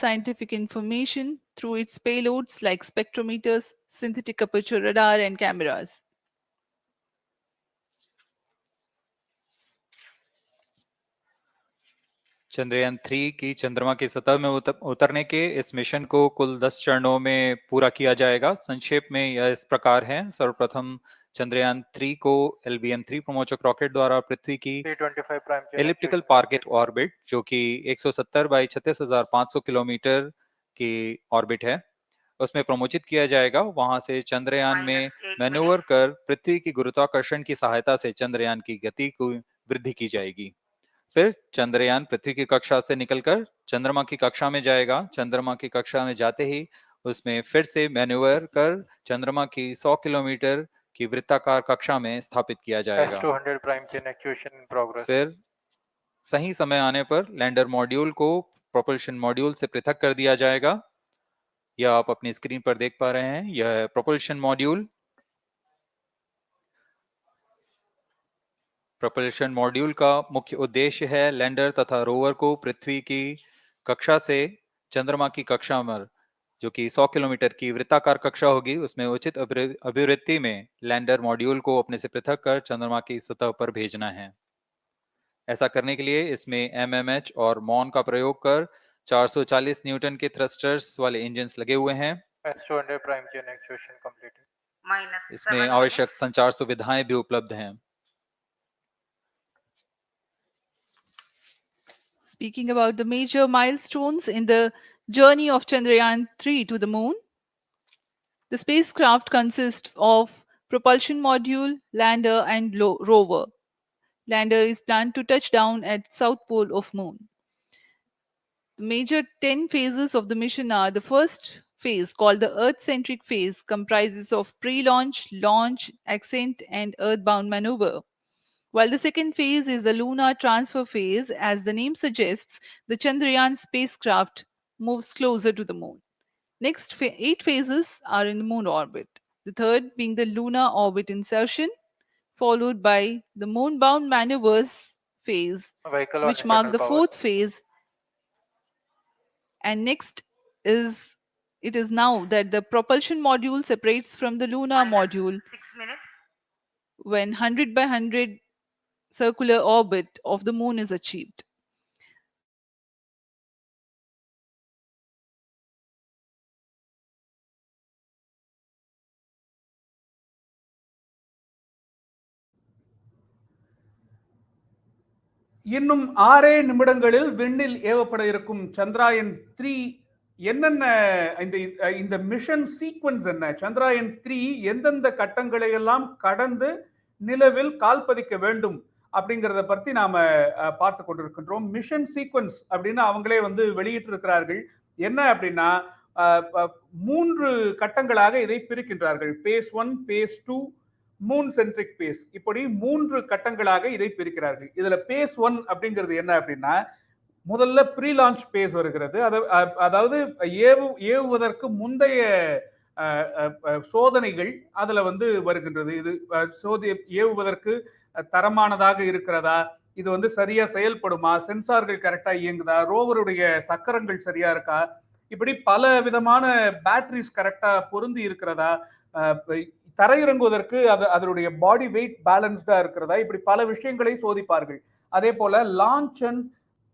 Scientific information through its payloads like spectrometers, synthetic aperture radar, and cameras. Chandrayaan 3 की चंद्रमा की सतह में उतरने के इस मिशन को कुल 10 चरणों में पूरा किया जाएगा। संक्षेप में यह इस प्रकार है। सर्वप्रथम चंद्रयान 3 को LVM-3 प्रमोचक रॉकेट द्वारा पृथ्वी की एलिप्टिकल टारगेट ऑर्बिट, जो कि 170 बाई 36,500 किलोमीटर की ऑर्बिट है, उसमें प्रमोचित किया जाएगा। वहां से चंद्रयान में मैन्यूवर कर पृथ्वी की गुरुत्वाकर्षण की सहायता से चंद्रयान की गति को वृद्धि की जाएगी। फिर चंद्रयान पृथ्वी की कक्षा से निकलकर चंद्रमा की कक्षा में जाएगा। चंद्रमा की कक्षा में जाते ही उसमें फिर से मैन्यूवर कर चंद्रमा की 100 किलोमीटर की वृत्ताकार कक्षा में स्थापित किया जाएगा। फिर सही समय आने पर लैंडर मॉड्यूल को प्रोपल्शन मॉड्यूल से पृथक कर दिया जाएगा। यह आप अपनी स्क्रीन पर देख पा रहे हैं, यह प्रोपल्शन मॉड्यूल। प्रोपल्शन मॉड्यूल का मुख्य उद्देश्य है लैंडर तथा रोवर को पृथ्वी की कक्षा से चंद्रमा की कक्षा में, जो कि 100 किलोमीटर की वृत्ताकार कक्षा होगी, उसमें उचित अभिवृत्ति में लैंडर मॉड्यूल को अपने से पृथक कर चंद्रमा की सतह पर भेजना है। ऐसा करने के लिए इसमें MMH और मॉन का प्रयोग कर 440 न्यूटन के थ्रस्टर्स वाले इंजन लगे हुए हैं। इसमें आवश्यक संचार सुविधाएं भी उपलब्ध हैं। Speaking about the major milestones in the journey of Chandrayaan 3 to the moon, the spacecraft consists of propulsion module, lander, and rover. Lander is planned to touch down at south pole of moon. The major 10 phases of the mission are: the first phase, called the Earth-centric phase, comprises of pre-launch, launch, ascent, and earthbound maneuver. While the second phase is the lunar transfer phase, as the name suggests, the Chandrayaan spacecraft moves closer to the moon. Next 8 phases are in the moon orbit. The third being the lunar orbit insertion, followed by the moon-bound maneuvers phase, which mark the fourth phase. And next is it is now that the propulsion module separates from the lunar module 6 minutes. when 100 by 100 circular orbit of the moon is achieved. இன்னும் 6 நிமிடங்களில் விண்ணில் ஏவப்பட இருக்கும் சந்திராயன் 3 என்னென்ன இந்த mission sequence என்ன, சந்திராயன் 3 எந்தெந்த கட்டங்களை எல்லாம் கடந்து நிலவில் கால் பதிக்க வேண்டும் அப்படிங்கிறத பற்றி நாம பார்த்து கொண்டிருக்கின்றோம். மிஷன் சீக்வன்ஸ் அப்படின்னு அவங்களே வந்து வெளியிட்டு இருக்கிறார்கள். என்ன அப்படின்னா 3 கட்டங்களாக இதை பிரிக்கின்றார்கள். Phase 1, phase 2, moon centric phase, இப்படி 3 கட்டங்களாக இதை பிரிக்கிறார்கள். இதுல பேஸ் 1 அப்படிங்கிறது என்ன அப்படின்னா, முதல்ல ப்ரீ லான்ச் பேஸ் வருகிறது. அதாவது ஏவுவதற்கு முந்தைய சோதனைகள் அதுல வந்து வருகின்றது. இது ஏவுவதற்கு தரமானதாக இருக்கிறதா, இது வந்து சரியா செயல்படுமா, சென்சார்கள் கரெக்டா இயங்குதா, ரோவருடைய சக்கரங்கள் சரியா இருக்கா, இப்படி பல விதமான பேட்டரிஸ் கரெக்டா பொருந்தி இருக்கிறதா, தரையிறங்குவதற்கு அதனுடைய பாடி வெயிட் பேலன்ஸ்டா இருக்கிறதா, இப்படி பல விஷயங்களை சோதிப்பார்கள். அதே போல லான்ச் அண்ட்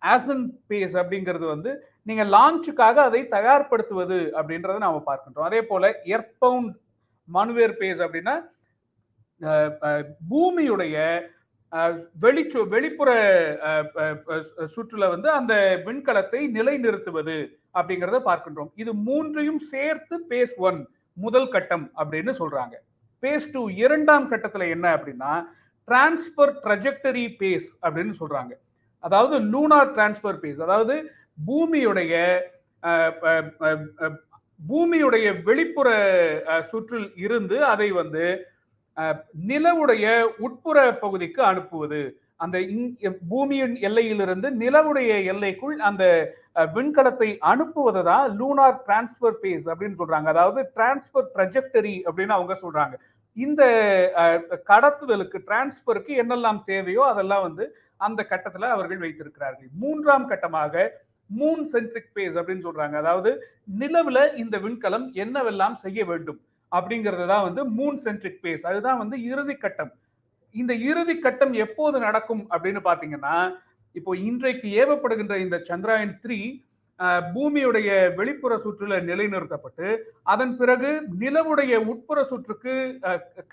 ஆசன் பேஸ் அப்படிங்கிறது வந்து நீங்க லான்ச்சுக்காக அதை தயார்படுத்துவது அப்படின்றத நாம பார்க்கின்றோம். அதே போல எர்த்பவுண்ட் மனுவேர் பேஸ் அப்படின்னா பூமியுடைய வெளிப்புற சுற்றுல வந்து அந்த விண்கலத்தை நிலைநிறுத்துவது அப்படிங்கறத பார்க்கின்றோம். இது மூன்றையும் சேர்த்து பேஸ் 1 முதல் கட்டம் அப்படின்னு சொல்றாங்க. பேஸ் 2 இரண்டாம் கட்டத்துல என்ன அப்படின்னா டிரான்ஸ்பர் ட்ரஜெக்டரி பேஸ் அப்படின்னு சொல்றாங்க. அதாவது லூனார் டிரான்ஸ்பர் பேஸ், அதாவது பூமியுடைய வெளிப்புற சுற்றில் இருந்து அதை வந்து நிலவுடைய உட்புற பகுதிக்கு அனுப்புவது. அந்த பூமியின் எல்லையிலிருந்து நிலவுடைய எல்லைக்குள் அந்த விண்கலத்தை அனுப்புவதை தான் லூனார் டிரான்ஸ்பர் பேஸ் அப்படின்னு சொல்றாங்க. அதாவது டிரான்ஸ்பர் ட்ரஜெக்டரி அப்படின்னு அவங்க சொல்றாங்க. இந்த கடத்துதலுக்கு டிரான்ஸ்பருக்கு என்னெல்லாம் தேவையோ அதெல்லாம் வந்து அந்த கட்டத்துல அவர்கள் வைத்திருக்கிறார்கள். மூன்றாம் கட்டமாக மூன் சென்ட்ரிக் பேஸ் அப்படின்னு சொல்றாங்க. அதாவது நிலவுல இந்த விண்கலம் என்னவெல்லாம் செய்ய வேண்டும் அப்படிங்கிறது தான் வந்து மூன் சென்ட்ரிக் பேஸ். அதுதான் வந்து இறுதி கட்டம். இந்த இறுதி கட்டம் எப்போது நடக்கும் அப்படின்னு பாத்தீங்கன்னா, இப்போ இன்றைக்கு ஏவப்படுகின்ற இந்த சந்திராயன் 3 பூமியுடைய வெளிப்புற சுற்றுல நிலைநிறுத்தப்பட்டு அதன் பிறகு நிலவுடைய உட்புற சுற்றுக்கு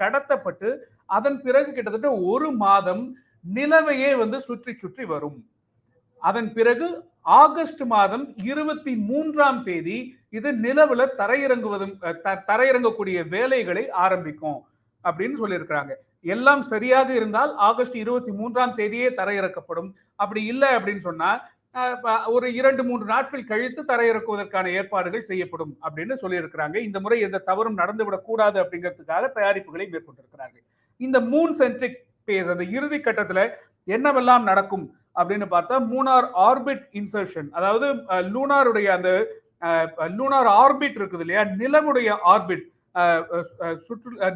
கடத்தப்பட்டு அதன் பிறகு கிட்டத்தட்ட 1 மாதம் நிலவையே வந்து சுற்றி சுற்றி வரும். அதன் பிறகு ஆகஸ்ட் மாதம் 23ஆம் தேதி இது நிலவுல தரையிறங்கக்கூடிய வேலைகளை ஆரம்பிக்கும் அப்படின்னு சொல்லியிருக்கிறாங்க. எல்லாம் சரியாக இருந்தால் ஆகஸ்ட் 23ஆம் தேதியே தரையிறக்கப்படும். அப்படி இல்லை அப்படின்னு சொன்னா ஒரு 2-3 நாட்கள் கழித்து தரையிறக்குவதற்கான ஏற்பாடுகள் செய்யப்படும் அப்படின்னு சொல்லியிருக்கிறாங்க. இந்த முறை எந்த தவறும் நடந்துவிடக் கூடாது அப்படிங்கிறதுக்காக தயாரிப்புகளை மேற்கொண்டிருக்கிறார்கள். இந்த மூன் சென்ட்ரிக் பேஸ் அந்த இறுதி கட்டத்துல என்னவெல்லாம் நடக்கும் அப்படின்னு பார்த்தா மூணார் ஆர்பிட் இன்சர்ஷன், அதாவது லூனாருடைய அந்த லூனார் ஆர்பிட் இருக்குது இல்லையா, நிலவுடைய ஆர்பிட்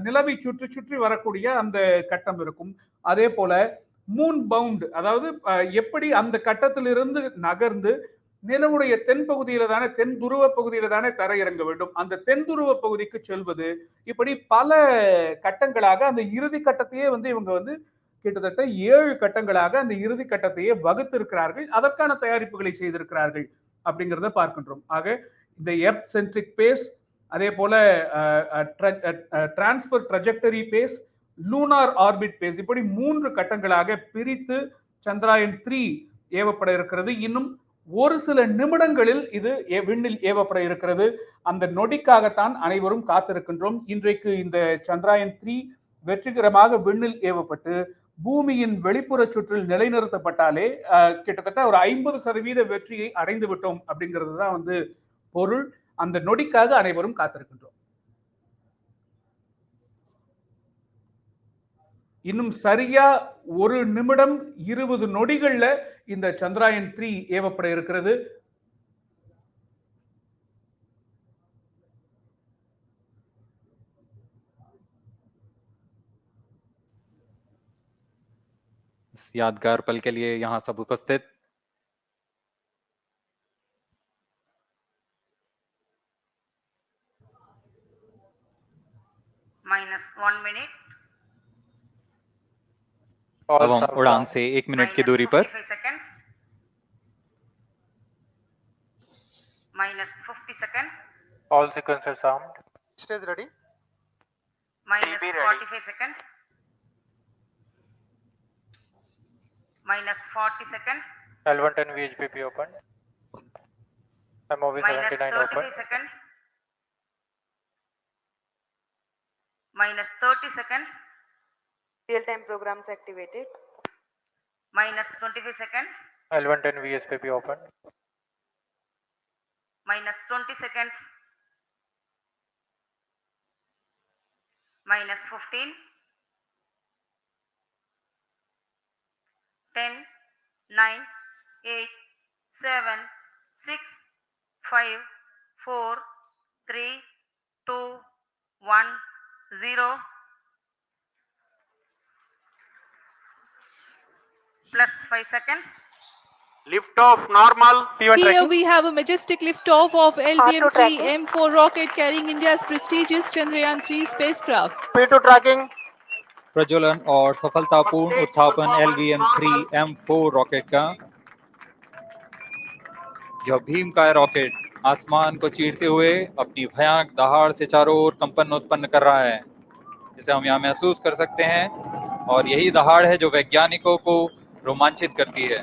நிலவை சுற்றி சுற்றி வரக்கூடிய அந்த கட்டம் இருக்கும். அதே போல மூன் பவுண்ட், அதாவது எப்படி அந்த கட்டத்திலிருந்து நகர்ந்து நிலவுடைய தென் பகுதியில தானே, தென் துருவ பகுதியில தானே தரையிறங்க வேண்டும், அந்த தென் துருவ பகுதிக்கு செல்வது, இப்படி பல கட்டங்களாக அந்த இறுதி கட்டத்தையே வந்து இவங்க வந்து கிட்டத்தட்ட 7 கட்டங்களாக அந்த இறுதி கட்டத்தையே வகுத்திருக்கிறார்கள். அதற்கான தயாரிப்புகளை செய்திருக்கிறார்கள் அப்படிங்கிறத பார்க்கின்றோம். ஆக இந்த எர்த் சென்ட்ரிக் பேஸ், அதே போல transfer trajectory phase, lunar orbit phase, இப்படி 3 கட்டங்களாக பிரித்து சந்திராயன் 3 ஏவப்பட இருக்கிறது. இன்னும் ஒரு சில நிமிடங்களில் இது விண்ணில் ஏவப்பட இருக்கிறது. அந்த நொடிக்காகத்தான் அனைவரும் காத்திருக்கின்றோம். இன்றைக்கு இந்த சந்திராயன் 3 வெற்றிகரமாக விண்ணில் ஏவப்பட்டு பூமியின் வெளிப்புற சுற்றில் நிலைநிறுத்தப்பட்டாலே கிட்டத்தட்ட ஒரு 50% வெற்றியை அடைந்து விட்டோம் அப்படிங்கிறது தான் வந்து பொருள். அந்த நொடிக்காக அனைவரும் காத்திருக்கின்றோம். இன்னும் சரியா 1 நிமிடம் 20 நொடிகள்ல இந்த சந்திராயன் 3 ஏவப்பட இருக்கிறது. यादगार पल के लिए यहाँ सब उपस्थित -1 minute. अब हम उड़ान से 1 मिनट की दूरी पर -45 -50 seconds. All sequences armed. Stage ready. -45 seconds. -40 seconds. L110 VHPP open. MOV 79 open. -33 seconds. -30 seconds. Real-time programs activated. -25 seconds. L110 VSPP open. -20 seconds. -15. 10, 9, 8, 7, 6, 5, 4, 3, 2, 1, 0. Plus 5 seconds. Lift off normal. Here we have a majestic liftoff of LVM-3 M4 rocket carrying India's prestigious Chandrayaan 3 spacecraft. P2 tracking. प्रज्वलन और सफलतापूर्ण उत्थापन LVM-3 M4 rocket का। यह भीमकाय rocket आसमान को चीरते हुए अपनी भयानक दहाड़ से चारों ओर कंपन उत्पन्न कर रहा है, जिसे हम यहाँ महसूस कर सकते हैं, और यही दहाड़ है जो वैज्ञानिकों को रोमांचित करती है।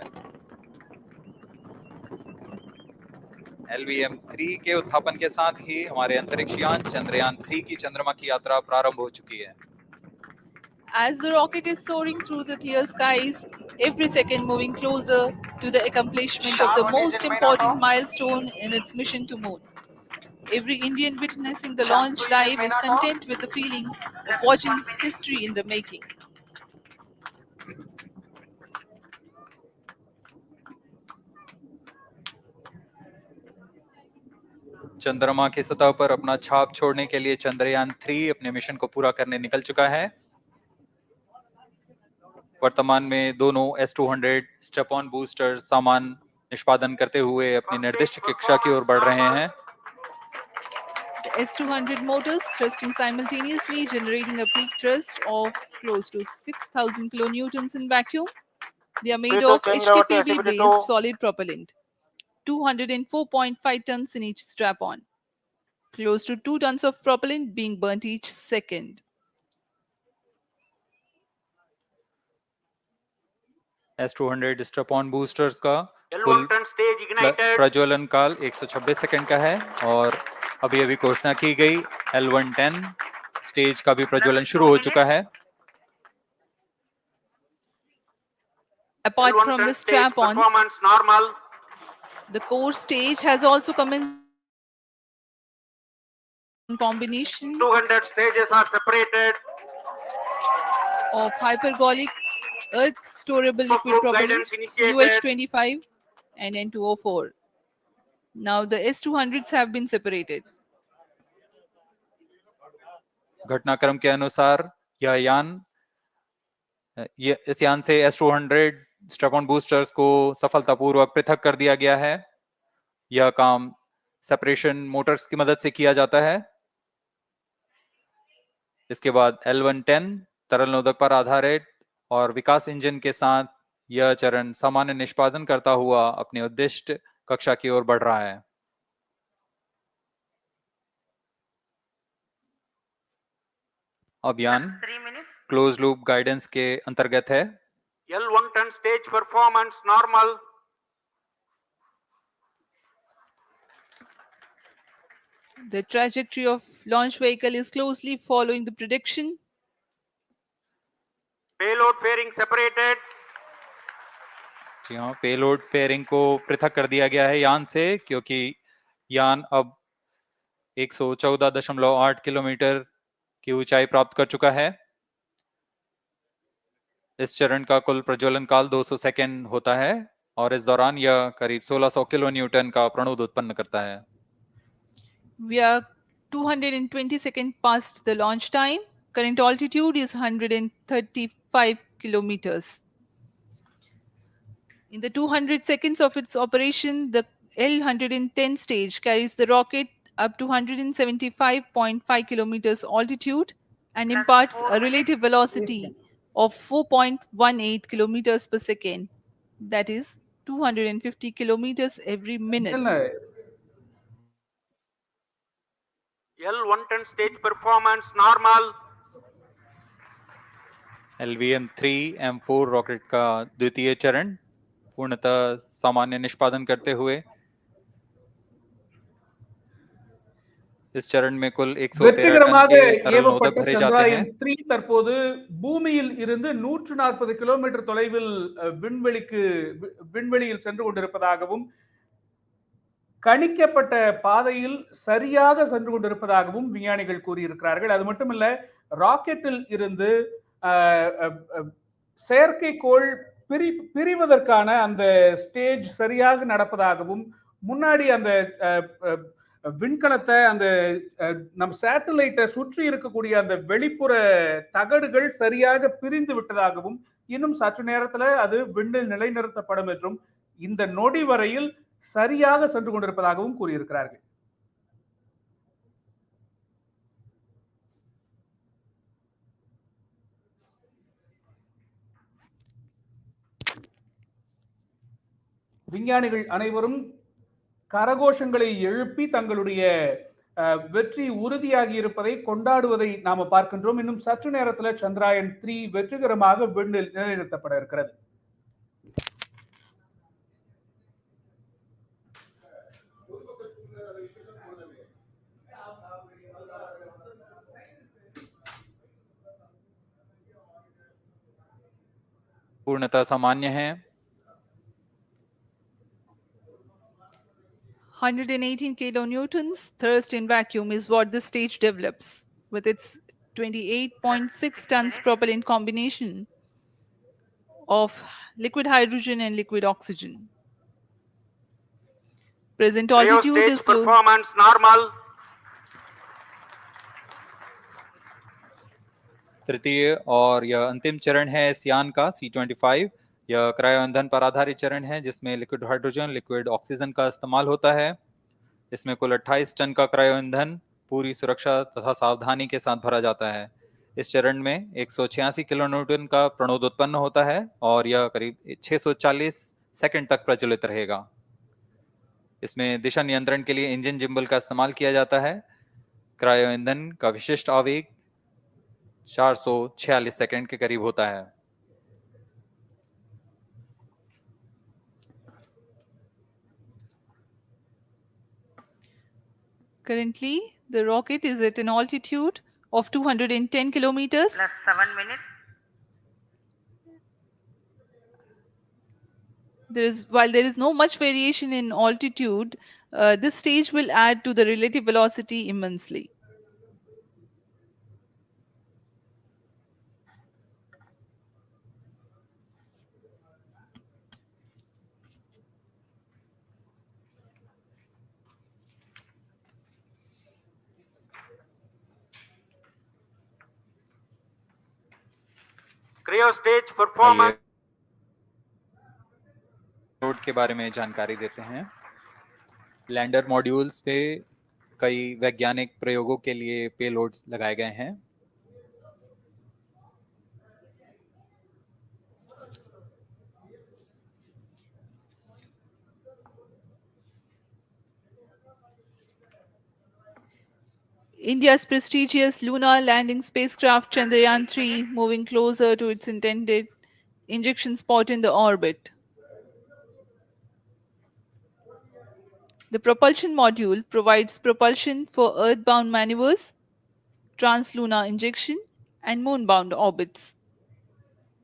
LVM-3 के उत्थापन के साथ ही हमारे अंतरिक्ष यान चंद्रयान 3 की चंद्रमा की यात्रा प्रारंभ हो चुकी है। As the rocket is soaring through the clear skies, every second moving closer to the accomplishment of the most important milestone in its mission to moon. Every Indian witnessing the launch live is content with the feeling of watching history in the making. चंद्रमा की सतह पर अपना छाप छोड़ने के लिए चंद्रयान 3 अपने मिशन को पूरा करने निकल चुका है। वर्तमान में दोनों S-200 स्टेप ऑन बूस्टर सामान निष्पादन करते हुए अपनी निर्दिष्ट कक्षा की ओर बढ़ रहे हैं। The S-200 motors thrusting simultaneously, generating a peak thrust of close to 6,000 kilonewtons in vacuum. They are made of HTPB-based solid propellant, 204.5 tons in each strap-on, close to 2 tons of propellant being burnt each second. S-200 strap-on boosters का कुल प्रज्वलन काल 126 second का है, और अभी अभी घोषणा की गई L110 स्टेज का भी प्रज्वलन शुरू हो चुका है। Apart from the strap-ons, the core stage has also commenced in combination 200 stages are separated. of hypergolic earth storable liquid propellants UH-25 and N2O4. Now the S-200s have been separated. घटनाक्रम के अनुसार इस यान से S-200 स्ट्रैप ऑन बूस्टर्स को सफलतापूर्वक पृथक कर दिया गया है। यह काम सेपरेशन मोटर्स की मदद से किया जाता है। इसके बाद L110 तरल नोदक पर आधारित और विकास इंजन के साथ यह चरण सामान्य निष्पादन करता हुआ अपनी उद्दिष्ट कक्षा की ओर बढ़ रहा है। अभियान क्लोज लूप गाइडेंस के अंतर्गत है। L110 stage performance normal. The trajectory of launch vehicle is closely following the prediction. Payload fairing separated. जी हाँ, पेलोड फेयरिंग को पृथक कर दिया गया है यान से, क्योंकि यान अब 114.8 किलोमीटर की ऊंचाई प्राप्त कर चुका है। इस चरण का कुल प्रज्वलन काल 200 सेकंड होता है, और इस दौरान यह करीब 1600 किलो न्यूटन का प्रणोद उत्पन्न करता है। We are 220 seconds past the launch time. Current altitude is 135 kilometers. In the 200 seconds of its operation, the L110 stage carries the rocket up to 175.5 kilometers altitude and imparts a relative velocity of 4.18 kilometers per second. That is 250 kilometers every minute. L110 stage performance normal. LVM-3 M4 rocket का द्वितीय चरण पूर्णतः सामान्य निष्पादन करते हुए इस चरण में कुल 113 टन के तरल नोदक भरे जाते हैं। 3 தற்போது பூமியில் இருந்து 140 கிலோமீட்டர் தொலைவில் விண்வெளியில் சென்று கொண்டிருப்பதாகவும் கணிக்கப்பட்ட பாதையில் சரியாக சென்று கொண்டிருப்பதாகவும் விஞ்ஞானிகள் கூறியிருக்கிறார்கள். அது மட்டுமல்ல, ராக்கெட்டில் இருந்து செயற்கைக்கோள் பிரிவதற்கான அந்த ஸ்டேஜ் சரியாக நடப்பதாகவும், முன்னாடி அந்த விண்கலத்தை அந்த நம் சேட்டலைட்டை சுற்றி இருக்கக்கூடிய அந்த வெளிப்புற தகடுகள் சரியாக பிரிந்து விட்டதாகவும், இன்னும் சற்று நேரத்தில் அது விண்ணில் நிலைநிறுத்தப்படும் என்றும் இந்த நொடி வரையில் சரியாக சென்று கொண்டிருப்பதாகவும் கூறியிருக்கிறார்கள். விஞ்ஞானிகள் அனைவரும் கரகோஷங்களை எழுப்பி தங்களுடைய வெற்றி உறுதியாகி இருப்பதை கொண்டாடுவதை நாம பார்க்கின்றோம். இன்னும் சற்று நேரத்தில் சந்திராயன் 3 வெற்றிகரமாக விண்ணில் நிலைநிறுத்தப்பட இருக்கிறது. पूर्णतः सामान्य है। 118 kilonewtons thrust in vacuum is what this stage develops with its 28.6 tons propellant combination of liquid hydrogen and liquid oxygen. Present altitude stage is low. performance normal. तृतीय और यह अंतिम चरण है इस यान का C-25। यह क्रायो ईंधन पर आधारित चरण है जिसमें लिक्विड हाइड्रोजन लिक्विड ऑक्सीजन का इस्तेमाल होता है। इसमें कुल 28 टन का क्रायो ईंधन पूरी सुरक्षा तथा सावधानी के साथ भरा जाता है। इस चरण में 186 किलोन्यूटन का प्रणोद उत्पन्न होता है और यह करीब 640 सेकंड तक प्रज्वलित रहेगा। इसमें दिशा नियंत्रण के लिए इंजन जिम्बल का इस्तेमाल किया जाता है। क्रायो ईंधन का विशिष्ट आवेग 446 सेकंड के करीब होता है। Currently, the rocket is at an altitude of 210 kilometers. Plus 7 minutes. While there is no much variation in altitude, this stage will add to the relative velocity immensely. Cryo stage performance. Payload के बारे में जानकारी देते हैं। Lander modules पे कई वैज्ञानिक प्रयोगों के लिए पेलोड्स लगाए गए हैं। India's prestigious lunar landing spacecraft Chandrayaan 3 moving closer to its intended injection spot in the orbit. The propulsion module provides propulsion for Earth-bound maneuvers, translunar injection, and moon-bound orbits.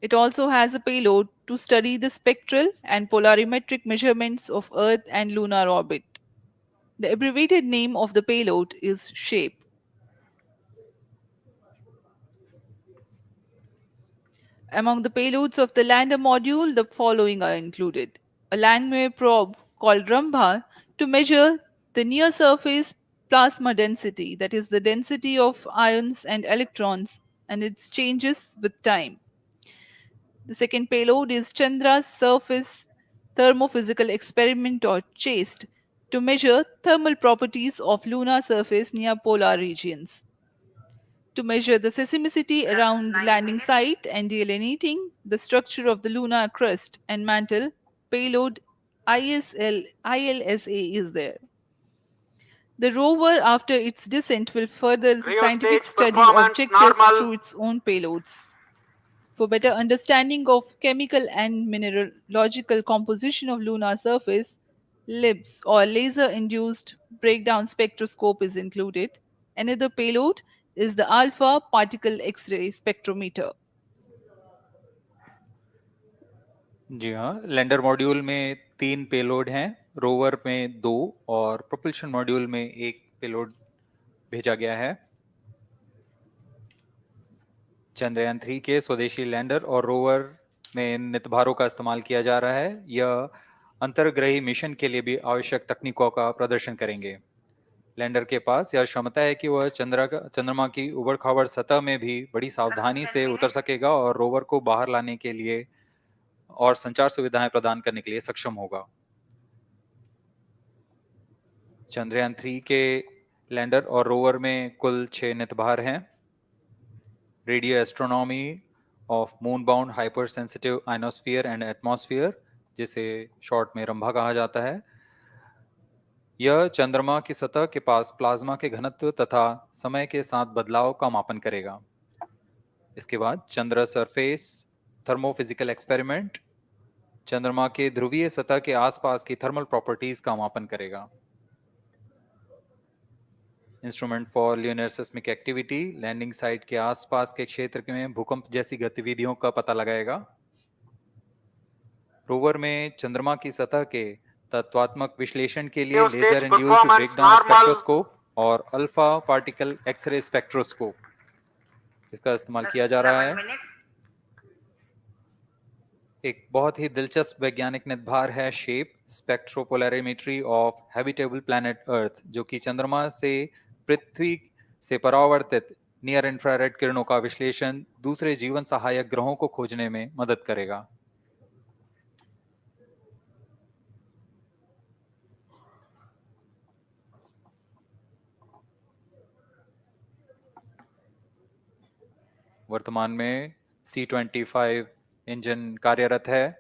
It also has a payload to study the spectral and polarimetric measurements of Earth and lunar orbit. The abbreviated name of the payload is SHAPE. Among the payloads of the lander module, the following are included. A Langmuir probe called Rambha to measure the near-surface plasma density, that is the density of ions and electrons, and its changes with time. The second payload is Chandra's Surface Thermophysical Experiment or CHASTE to measure thermal properties of lunar surface near polar regions. To measure the seismicity around the landing site and delineating the structure of the lunar crust and mantle, payload ILSA is there. The rover, after its descent, will further the Cryo scientific stage study performance objectives normal. through its own payloads. For better understanding of chemical and mineralogical composition of lunar surface, LIBS or laser-induced breakdown spectroscope is included. Another payload is the alpha particle X-ray spectrometer. जी हाँ, lander module में 3 payload हैं, rover में 2 और propulsion module में 1 payload भेजा गया है। चंद्रयान 3 के स्वदेशी लैंडर और रोवर में नितभारों का इस्तेमाल किया जा रहा है। यह अंतर्ग्रही मिशन के लिए भी आवश्यक तकनीकों का प्रदर्शन करेंगे। लैंडर के पास यह क्षमता है कि वह चंद्रमा की उबड़-खाबड़ सतह में भी बड़ी सावधानी 10 से उतर minutes. सकेगा और रोवर को बाहर लाने के लिए और संचार सुविधाएं प्रदान करने के लिए सक्षम होगा। चंद्रयान 3 के लैंडर और रोवर में कुल 6 नितभार हैं। Radio astronomy of moon bound hyper sensitive ionosphere and atmosphere, जिसे शॉर्ट में रंभा कहा जाता है, यह चंद्रमा की सतह के पास प्लाज्मा के घनत्व तथा समय के साथ बदलाव का मापन करेगा। इसके बाद चंद्र सरफेस थर्मोफिजिकल एक्सपेरिमेंट चंद्रमा के ध्रुवीय सतह के आसपास की थर्मल प्रॉपर्टीज का मापन करेगा। Instrument for lunar seismic activity landing site के आसपास के क्षेत्र में भूकंप जैसी गतिविधियों का पता लगाएगा। रोवर में चंद्रमा की सतह के तत्वात्मक विश्लेषण के लिए Stage laser induced performance breakdown normal. Spectroscope और अल्फा पार्टिकल एक्सरे स्पेक्ट्रोस्कोप इसका इस्तेमाल Plus किया जा रहा 11 है। minutes. एक बहुत ही दिलचस्प वैज्ञानिक निर्धार है shape स्पेक्ट्रोपोलैरिमेट्री of habitable planet earth, जो कि चंद्रमा से पृथ्वी से परावर्तित नियर इंफ्रारेड किरणों का विश्लेषण दूसरे जीवन सहायक ग्रहों को खोजने में मदद करेगा। वर्तमान में C-25 इंजन कार्यरत है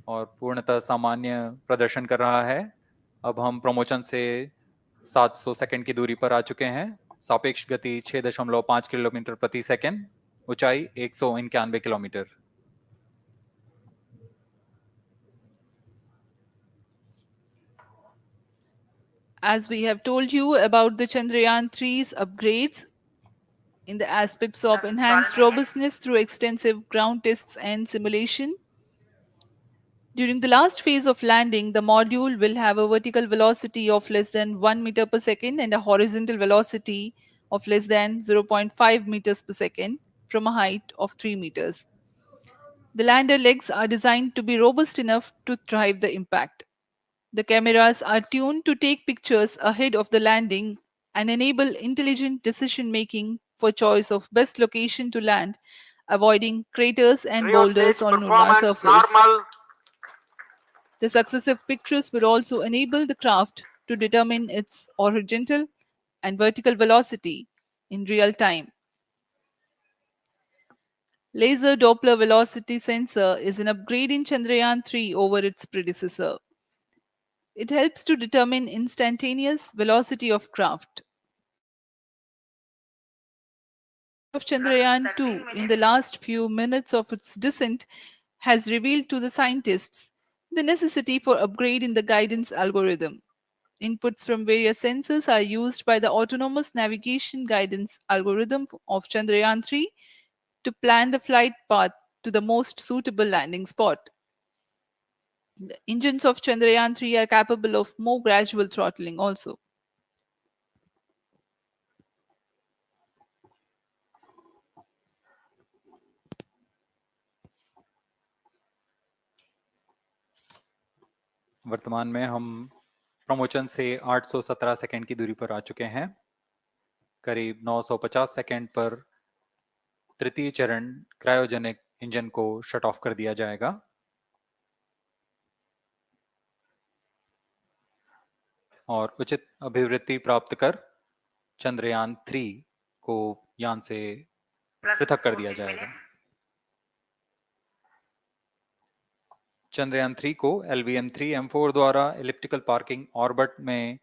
और पूर्णतः सामान्य प्रदर्शन कर रहा है। अब हम प्रमोशन से 700 सेकंड की दूरी पर आ चुके हैं। सापेक्ष गति 6.5 किलोमीटर प्रति सेकंड, ऊंचाई 191 kilometre. As we have told you about the Chandrayaan 3's upgrades in the aspects of Plus 12 enhanced minutes. robustness through extensive ground tests and simulation, during the last phase of landing, the module will have a vertical velocity of less than 1 meter per second and a horizontal velocity of less than 0.5 meters per second from a height of 3 meters. The lander legs are designed to be robust enough to drive the impact. The cameras are tuned to take pictures ahead of the landing and enable intelligent decision making for choice of best location to land, avoiding craters and Rio boulders stage on lunar performance surface. normal. The successive pictures will also enable the craft to determine its horizontal and vertical velocity in real time. Laser Doppler velocity sensor is an upgrade in Chandrayaan 3 over its predecessor. It helps to determine instantaneous velocity of craft. Of Chandrayaan 2 in the minutes. last few minutes of its descent has revealed to the scientists the necessity for upgrade in the guidance algorithm. Inputs from various sensors are used by the autonomous navigation guidance algorithm of Chandrayaan 3 to plan the flight path to the most suitable landing spot. The engines of Chandrayaan 3 are capable of more gradual throttling also. वर्तमान में हम promotion से 817 second की दूरी पर आ चुके हैं। करीब 950 सेकंड पर तृतीय चरण क्रायोजेनिक इंजन को शट ऑफ कर दिया जाएगा और उचित अभिवृद्धि प्राप्त कर चंद्रयान 3 को यान से Plus पृथक कर दिया 14 जाएगा। minutes. चंद्रयान 3 को LVM-3 M4 द्वारा एलिप्टिकल पार्किंग ऑर्बिट में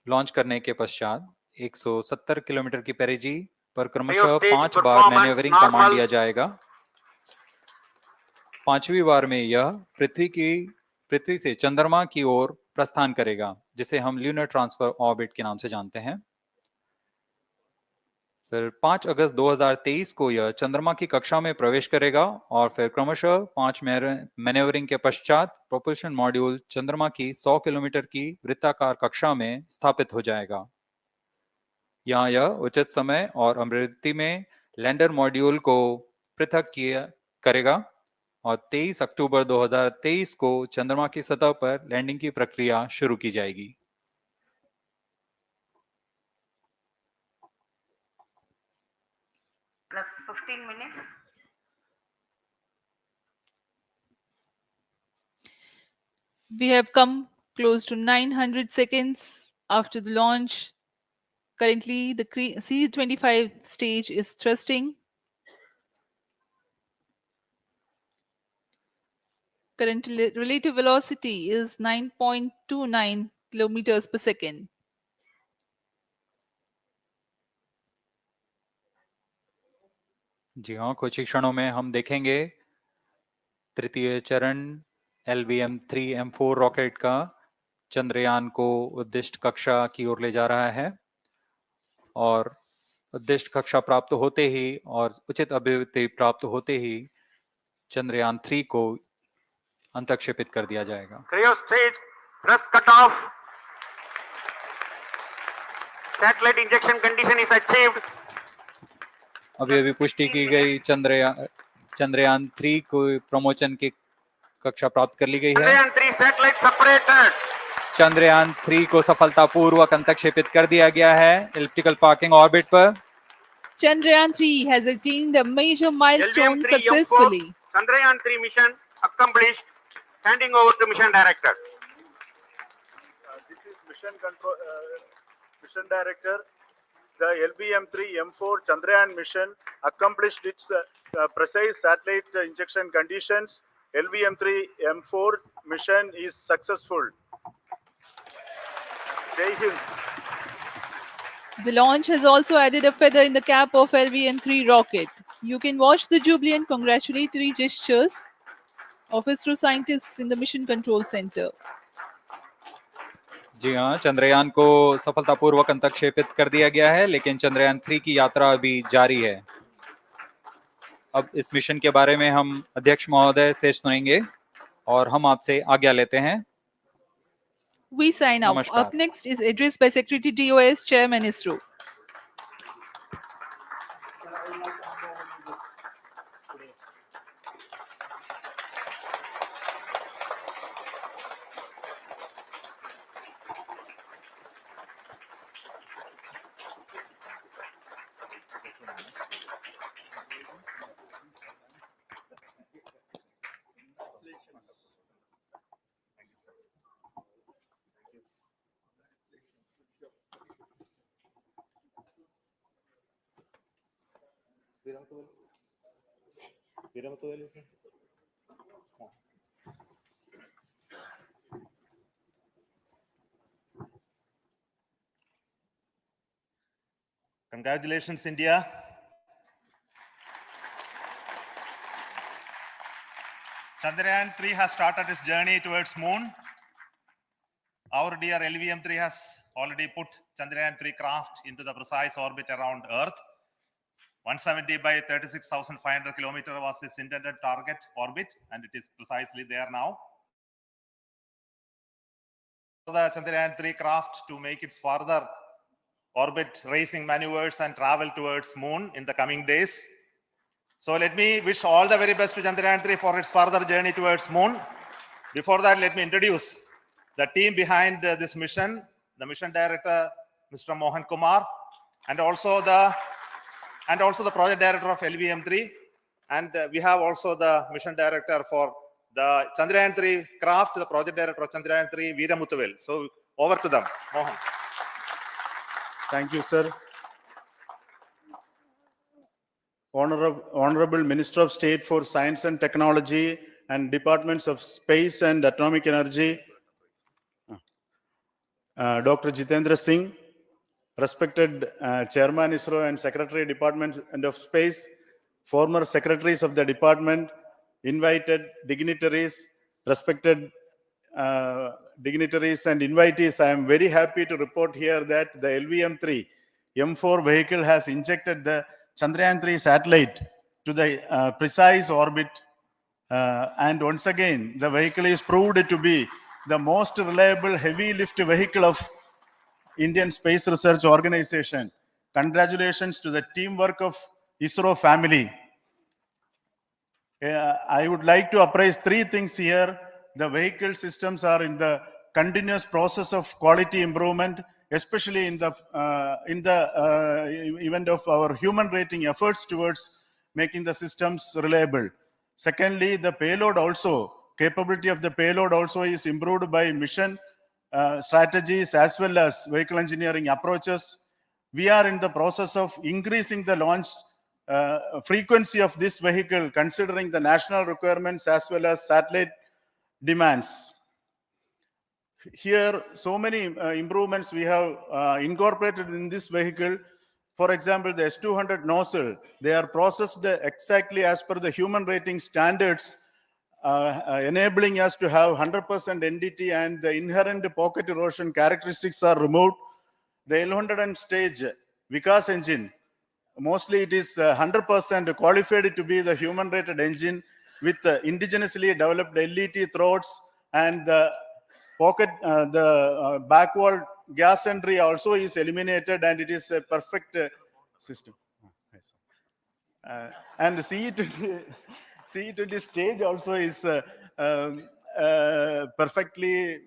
लॉन्च करने के पश्चात 170 किलोमीटर की पेरिजी पर क्रमशः Rio stage 5 बार performance मैन्यूवरिंग कमांड normal. दिया जाएगा। 5वीं बार में यह पृथ्वी से चंद्रमा की ओर प्रस्थान करेगा, जिसे हम ल्यूनर ट्रांसफर ऑर्बिट के नाम से जानते हैं। फिर 5 अगस्त 2023 को यह चंद्रमा की कक्षा में प्रवेश करेगा और फिर क्रमशः 5 मैन्यूवरिंग के पश्चात प्रोपल्शन मॉड्यूल चंद्रमा की 100 किलोमीटर की वृत्ताकार कक्षा में स्थापित हो जाएगा। यहाँ यह उचित समय और आवृत्ति में लैंडर मॉड्यूल को पृथक करेगा और 23 अक्टूबर 2023 को चंद्रमा की सतह पर लैंडिंग की प्रक्रिया शुरू की जाएगी। Plus 15 minutes. We have come close to 900 seconds after the launch. Currently, the C-25 stage is thrusting. Current relative velocity is 9.29 kilometers per second. जी हाँ, कुछ ही क्षणों में हम देखेंगे तृतीय चरण LVM-3M4 रॉकेट का चंद्रयान को उद्दिष्ट कक्षा की ओर ले जा रहा है और उद्दिष्ट कक्षा प्राप्त होते ही और उचित अभिवृद्धि प्राप्त होते ही चंद्रयान 3 को अंतक्षेपित कर दिया जाएगा। Cryo stage, thrust cutoff. Satellite injection condition is achieved. अभी पुष्टि की गई चंद्रयान 3 को प्रमोशन की कक्षा प्राप्त कर ली गई है। Chandrayaan 3 satellite separated. चंद्रयान 3 को सफलतापूर्वक अंतक्षेपित कर दिया गया है एलिप्टिकल पार्किंग ऑर्बिट पर। Chandrayaan 3 has attained a major milestone LVM-3 successfully. Chandrayaan 3 mission accomplished. Handing over to mission director. This is mission director. The LVM-3 M4 Chandrayaan mission accomplished its precise satellite injection conditions. LVM-3 M4 mission is successful. Jai Hind. The launch has also added a feather in the cap of LVM-3 rocket. You can watch the jubilant congratulatory gestures of ISRO scientists in the Mission Control Center. जी हाँ, चंद्रयान को सफलतापूर्वक अंतक्षेपित कर दिया गया है, लेकिन चंद्रयान 3 की यात्रा अभी जारी है। अब इस मिशन के बारे में हम अध्यक्ष महोदय से सुनेंगे और हम आपसे आज्ञा लेते हैं। We sign off. नमस्कार। Up next is address by Secretary DOS, Chairman ISRO. Congratulations, India. Chandrayaan 3 has started its journey towards moon. Our dear LVM-3 has already put Chandrayaan 3 craft into the precise orbit around Earth. 170 by 36,500 kilometers was its intended target orbit, and it is precisely there now. The Chandrayaan 3 craft to make its further orbit racing maneuvers and travel towards moon in the coming days. So let me wish all the very best to Chandrayaan 3 for its further journey towards moon. Before that, let me introduce the team behind this mission, the mission director, Mr. Mohan Kumar, and also the project director of LVM-3. And we have also the mission director for the Chandrayaan 3 craft, the project director of Chandrayaan 3, Veera Muthuvel. So over to them, Mohan. Thank you, sir. Honorable Minister of State for Science and Technology and Departments of Space and Atomic Energy, Dr. Jitendra Singh, respected Chairman ISRO and Secretary Department of Space, former secretaries of the department, invited dignitaries, respected dignitaries and invitees. I am very happy to report here that the LVM-3 M4 vehicle has injected the Chandrayaan 3 satellite to the precise orbit. And once again, the vehicle is proved to be the most reliable heavy lift vehicle of Indian Space Research Organization. Congratulations to the teamwork of ISRO family. I would like to appraise three things here. The vehicle systems are in the continuous process of quality improvement, especially in the event of our human rating efforts towards making the systems reliable. Secondly, the payload also, capability of the payload also is improved by mission strategies as well as vehicle engineering approaches. We are in the process of increasing the launch frequency of this vehicle considering the national requirements as well as satellite demands. Here, so many improvements we have incorporated in this vehicle. For example, the S200 nozzle, they are processed exactly as per the human rating standards, enabling us to have 100% NDT, and the inherent pocket erosion characteristics are removed. The L100 stage Vikas engine, mostly it is 100% qualified to be the human rated engine with indigenously developed LET throats, and the pocket, the back wall gas entry also is eliminated, and it is a perfect system. And the CE20 stage also is perfectly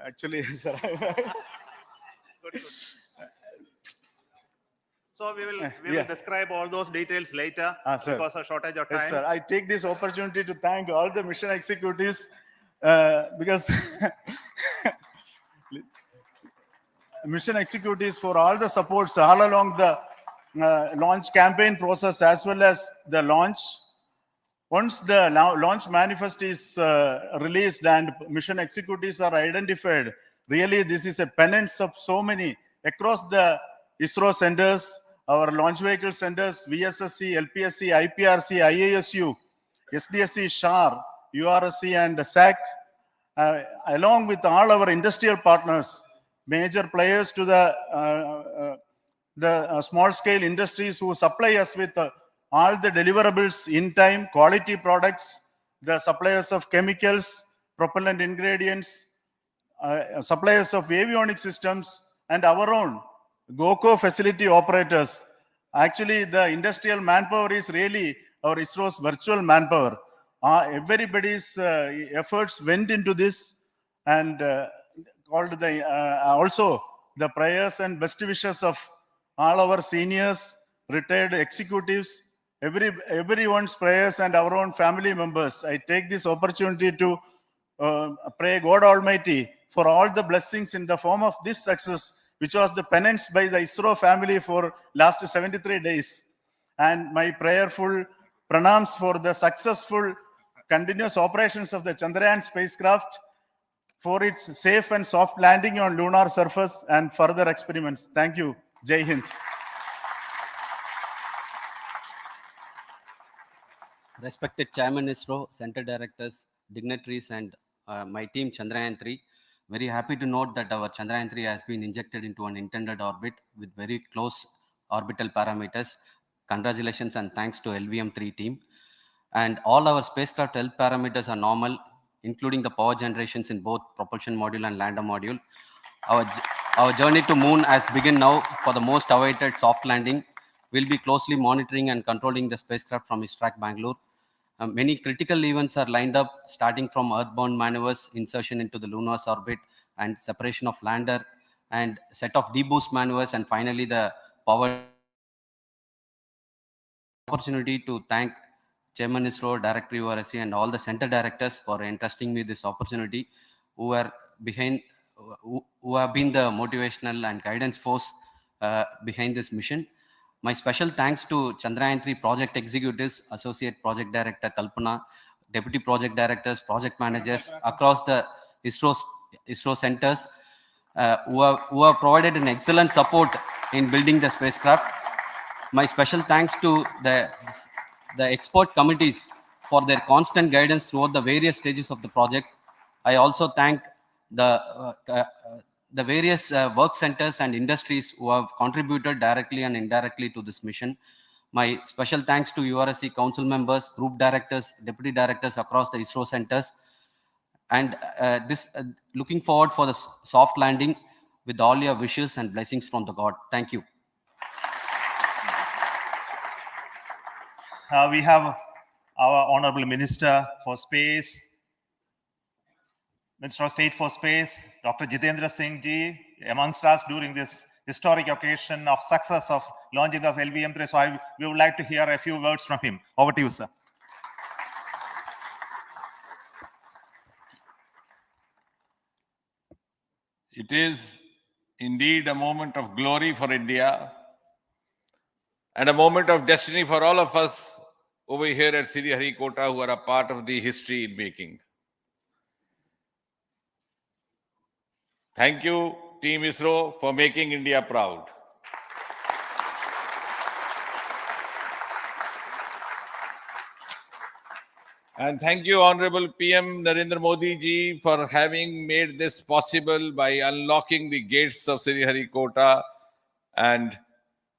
actually. So we will describe all those details later because of shortage of time. Yes, sir. I take this opportunity to thank all the mission executives because mission executives for all the supports all along the launch campaign process as well as the launch. Once the launch manifest is released and mission executives are identified, really this is a penance of so many across the ISRO centers, our launch vehicle centers, VSSC, LPSC, IPRC, IASU, SDSC, SHAR, URSC, and SAC, along with all our industrial partners, major players to the small-scale industries who supply us with all the deliverables in time, quality products, the suppliers of chemicals, propellant ingredients, suppliers of avionics systems, and our own GOCO facility operators. Actually, the industrial manpower is really our ISRO's virtual manpower. Everybody's efforts went into this, and called the also the prayers and best wishes of all our seniors, retired executives, everyone's prayers, and our own family members. I take this opportunity to pray God Almighty for all the blessings in the form of this success, which was the penance by the ISRO family for last 73 days. And my prayerful pranams for the successful continuous operations of the Chandrayaan spacecraft, for its safe and soft landing on lunar surface and further experiments. Thank you. Jai Hind. Respected Chairman ISRO, Center Directors, dignitaries, and my team Chandrayaan 3, very happy to note that our Chandrayaan 3 has been injected into an intended orbit with very close orbital parameters. Congratulations and thanks to LVM3 team. And all our spacecraft health parameters are normal, including the power generations in both propulsion module and lander module. Our journey to moon has begun now for the most awaited soft landing. We'll be closely monitoring and controlling the spacecraft from ISRAC Bangalore. Many critical events are lined up, starting from earthbound maneuvers, insertion into the lunar orbit, and separation of lander, and set of deboost maneuvers, and finally the power. Opportunity to thank Chairman ISRO, Director URSC, and all the center directors for entrusting me this opportunity, who are behind, who have been the motivational and guidance force behind this mission. My special thanks to Chandrayaan 3 project executives, Associate Project Director Kalpana, Deputy Project Directors, Project Managers across the ISRO centers who have provided an excellent support in building the spacecraft. My special thanks to the expert committees for their constant guidance throughout the various stages of the project. I also thank the various work centers and industries who have contributed directly and indirectly to this mission. My special thanks to URSC council members, group directors, deputy directors across the ISRO centers, and looking forward for the soft landing with all your wishes and blessings from the God. Thank you. we have our Honorable Minister for Space, Minister of State for Space, Dr. Jitendra Singh ji, amongst us during this historic occasion of success of launching of LVM-3. So we would like to hear a few words from him. Over to you, sir. It is indeed a moment of glory for India and a moment of destiny for all of us over here at Sriharikota who are a part of the history in making. Thank you, Team ISRO, for making India proud. And thank you, Honorable PM Narendra Modi ji, for having made this possible by unlocking the gates of Sriharikota and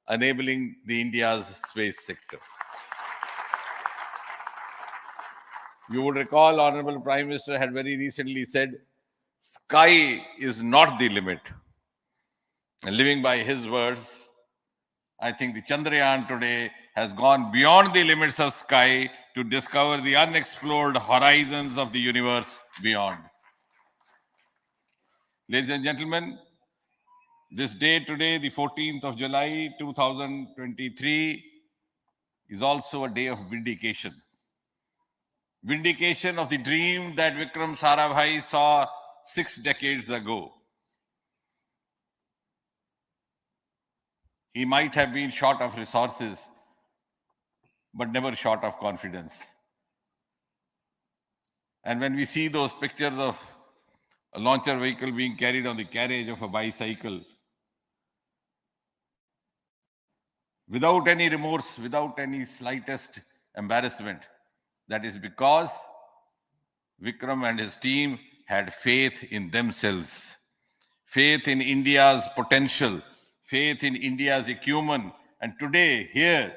enabling the India's space sector. You would recall, Honorable Prime Minister had very recently said, sky is not the limit. And living by his words, I think the Chandrayaan today has gone beyond the limits of sky to discover the unexplored horizons of the universe beyond. Ladies and gentlemen, this day today, the 14th of July, 2023, is also a day of vindication. Vindication of the dream that Vikram Sarabhai saw 6 decades ago. He might have been short of resources, but never short of confidence. And when we see those pictures of a launcher vehicle being carried on the carriage of a bicycle, without any remorse, without any slightest embarrassment, that is because Vikram and his team had faith in themselves, faith in India's potential, faith in India's acumen. And today, here,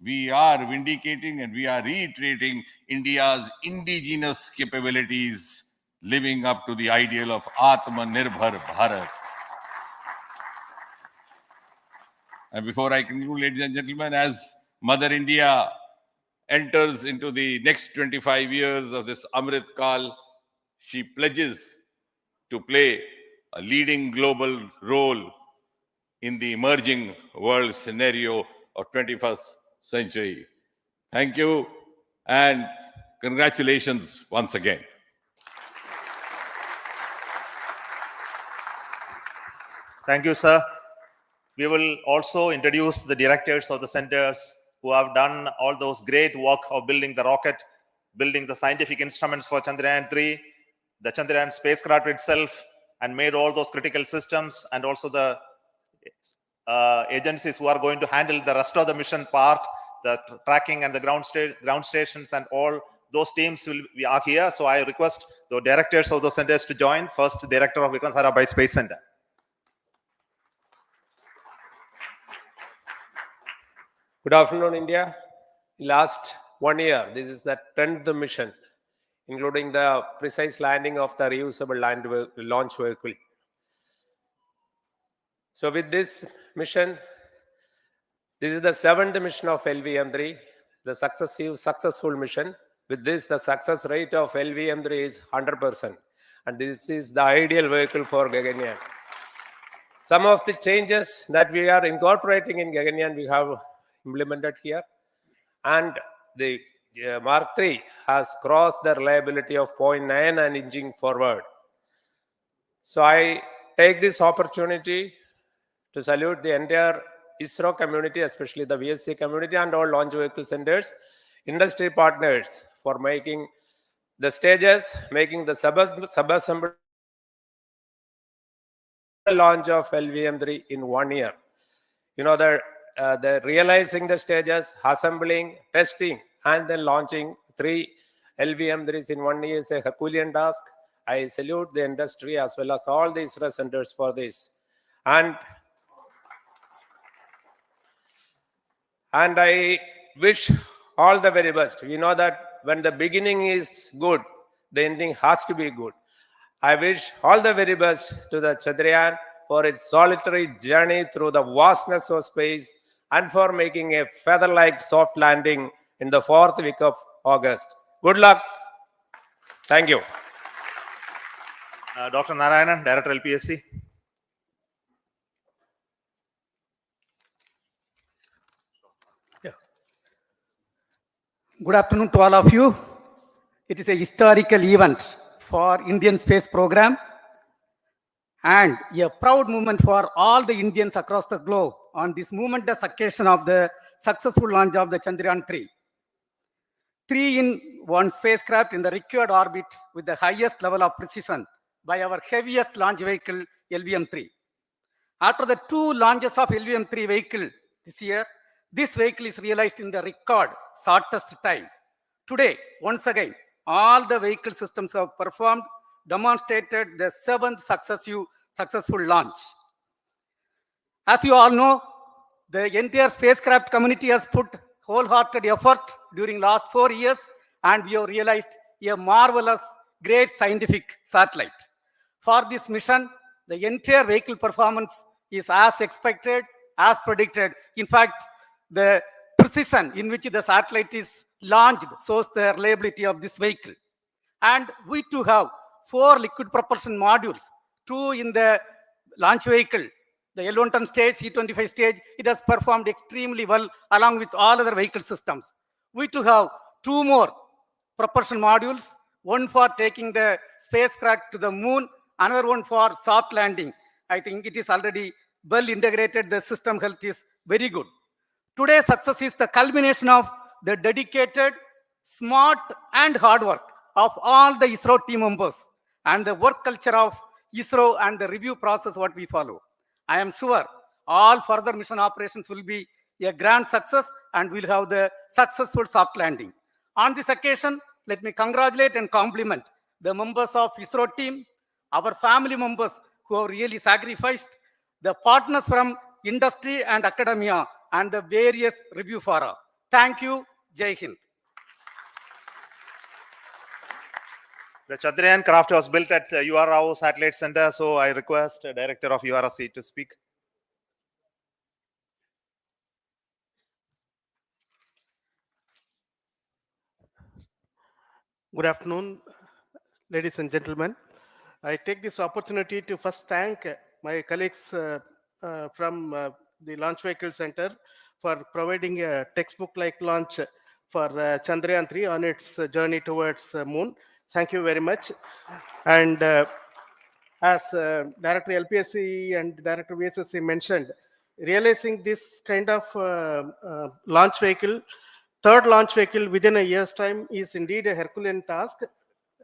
we are vindicating and we are reiterating India's indigenous capabilities, living up to the ideal of Atmanirbhar Bharat. And before I conclude, ladies and gentlemen, as Mother India enters into the next 25 years of this Amrit Kal, she pledges to play a leading global role in the emerging world scenario of 21st century. Thank you and congratulations once again. Thank you, sir. We will also introduce the directors of the centers who have done all those great work of building the rocket, building the scientific instruments for Chandrayaan-3, the Chandrayaan spacecraft itself, and made all those critical systems, and also the agencies who are going to handle the rest of the mission part, the tracking and the ground stations, and all those teams are here. So I request the directors of those centers to join. First, Director of Vikram Sarabhai Space Center. Good afternoon, India. Last 1 year, this is the 10th mission, including the precise landing of the reusable launch vehicle. So with this mission, this is the 7th mission of LVM-3, the successful mission. With this, the success rate of LVM-3 is 100%. And this is the ideal vehicle for Gaganyaan. Some of the changes that we are incorporating in Gaganyaan, we have implemented here. And the Mark III has crossed the reliability of 0.9 and inching forward. So I take this opportunity to salute the entire ISRO community, especially the VSC community and all launch vehicle centers, industry partners for making the stages, making the sub-assembled launch of LVM-3 in 1 year. You know, the realizing the stages, assembling, testing, and then launching 3 LVM-3s in 1 year is a Herculean task. I salute the industry as well as all the ISRO centers for this. And I wish all the very best. We know that when the beginning is good, the ending has to be good. I wish all the very best to the Chandrayaan for its solitary journey through the vastness of space and for making a feather-like soft landing in the 4th week of August. Good luck. Thank you. Dr. Narayanan, Director LPSC. Good afternoon to all of you. It is a historical event for Indian space program and a proud moment for all the Indians across the globe on this momentous occasion of the successful launch of the Chandrayaan 3. 3-in-1 spacecraft in the required orbit with the highest level of precision by our heaviest launch vehicle, LVM-3. After the 2 launches of LVM-3 vehicle this year, this vehicle is realized in the record shortest time. Today, once again, all the vehicle systems have performed, demonstrated the 7th successful launch. As you all know, the entire spacecraft community has put wholehearted effort during last 4 years, and we have realized a marvelous, great scientific satellite. For this mission, the entire vehicle performance is as expected, as predicted. In fact, the precision in which the satellite is launched shows the reliability of this vehicle. And we too have 4 liquid propulsion modules, 2 in the launch vehicle. The L110 stage, C25 stage, it has performed extremely well along with all other vehicle systems. We too have 2 more propulsion modules, one for taking the spacecraft to the moon, another one for soft landing. I think it is already well integrated. The system health is very good. Today's success is the culmination of the dedicated, smart, and hard work of all the ISRO team members and the work culture of ISRO and the review process what we follow. I am sure all further mission operations will be a grand success and we'll have the successful soft landing. On this occasion, let me congratulate and compliment the members of ISRO team, our family members who have really sacrificed, the partners from industry and academia, and the various review fora. Thank you. Jai Hind. The Chandrayaan craft was built at the URO Satellite Center, so I request the Director of URC to speak. Good afternoon, ladies and gentlemen. I take this opportunity to first thank my colleagues from the Launch Vehicle Center for providing a textbook-like launch for Chandrayaan 3 on its journey towards moon. Thank you very much. And as Director LPSC and Director VSSC mentioned, realizing this kind of launch vehicle, third launch vehicle within a year's time is indeed a Herculean task.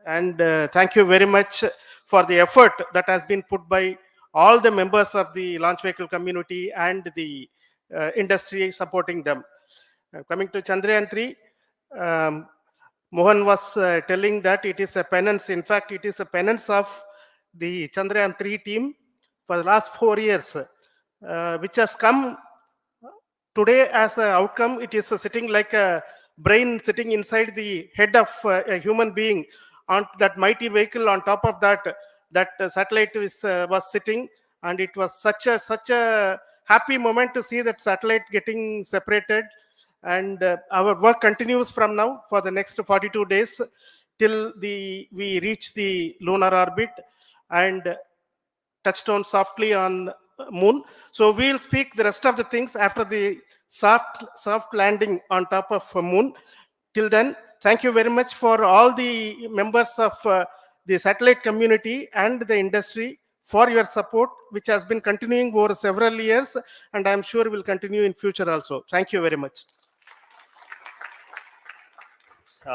And thank you very much for the effort that has been put by all the members of the launch vehicle community and the industry supporting them. Coming to Chandrayaan 3, Mohan was telling that it is a penance. In fact, it is a penance of the Chandrayaan 3 team for the last 4 years, which has come today as an outcome. It is sitting like a brain sitting inside the head of a human being on that mighty vehicle. On top of that satellite was sitting, and it was such a happy moment to see that satellite getting separated. And our work continues from now for the next 42 days till we reach the lunar orbit and touchdown softly on moon. So we'll speak the rest of the things after the soft landing on top of moon. Till then, thank you very much for all the members of the satellite community and the industry for your support, which has been continuing over several years, and I'm sure will continue in future also. Thank you very much.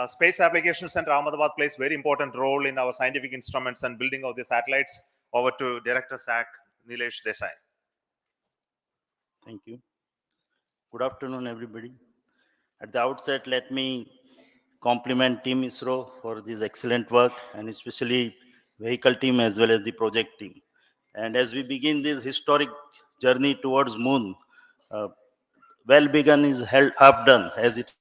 Space Applications Center Ahmedabad plays very important role in our scientific instruments and building of the satellites. Over to Director SAC, Nilesh Desai. Thank you. Good afternoon, everybody. At the outset, let me compliment Team ISRO for this excellent work, and especially vehicle team as well as the project team. And as we begin this historic journey towards moon, well begun is half done, as it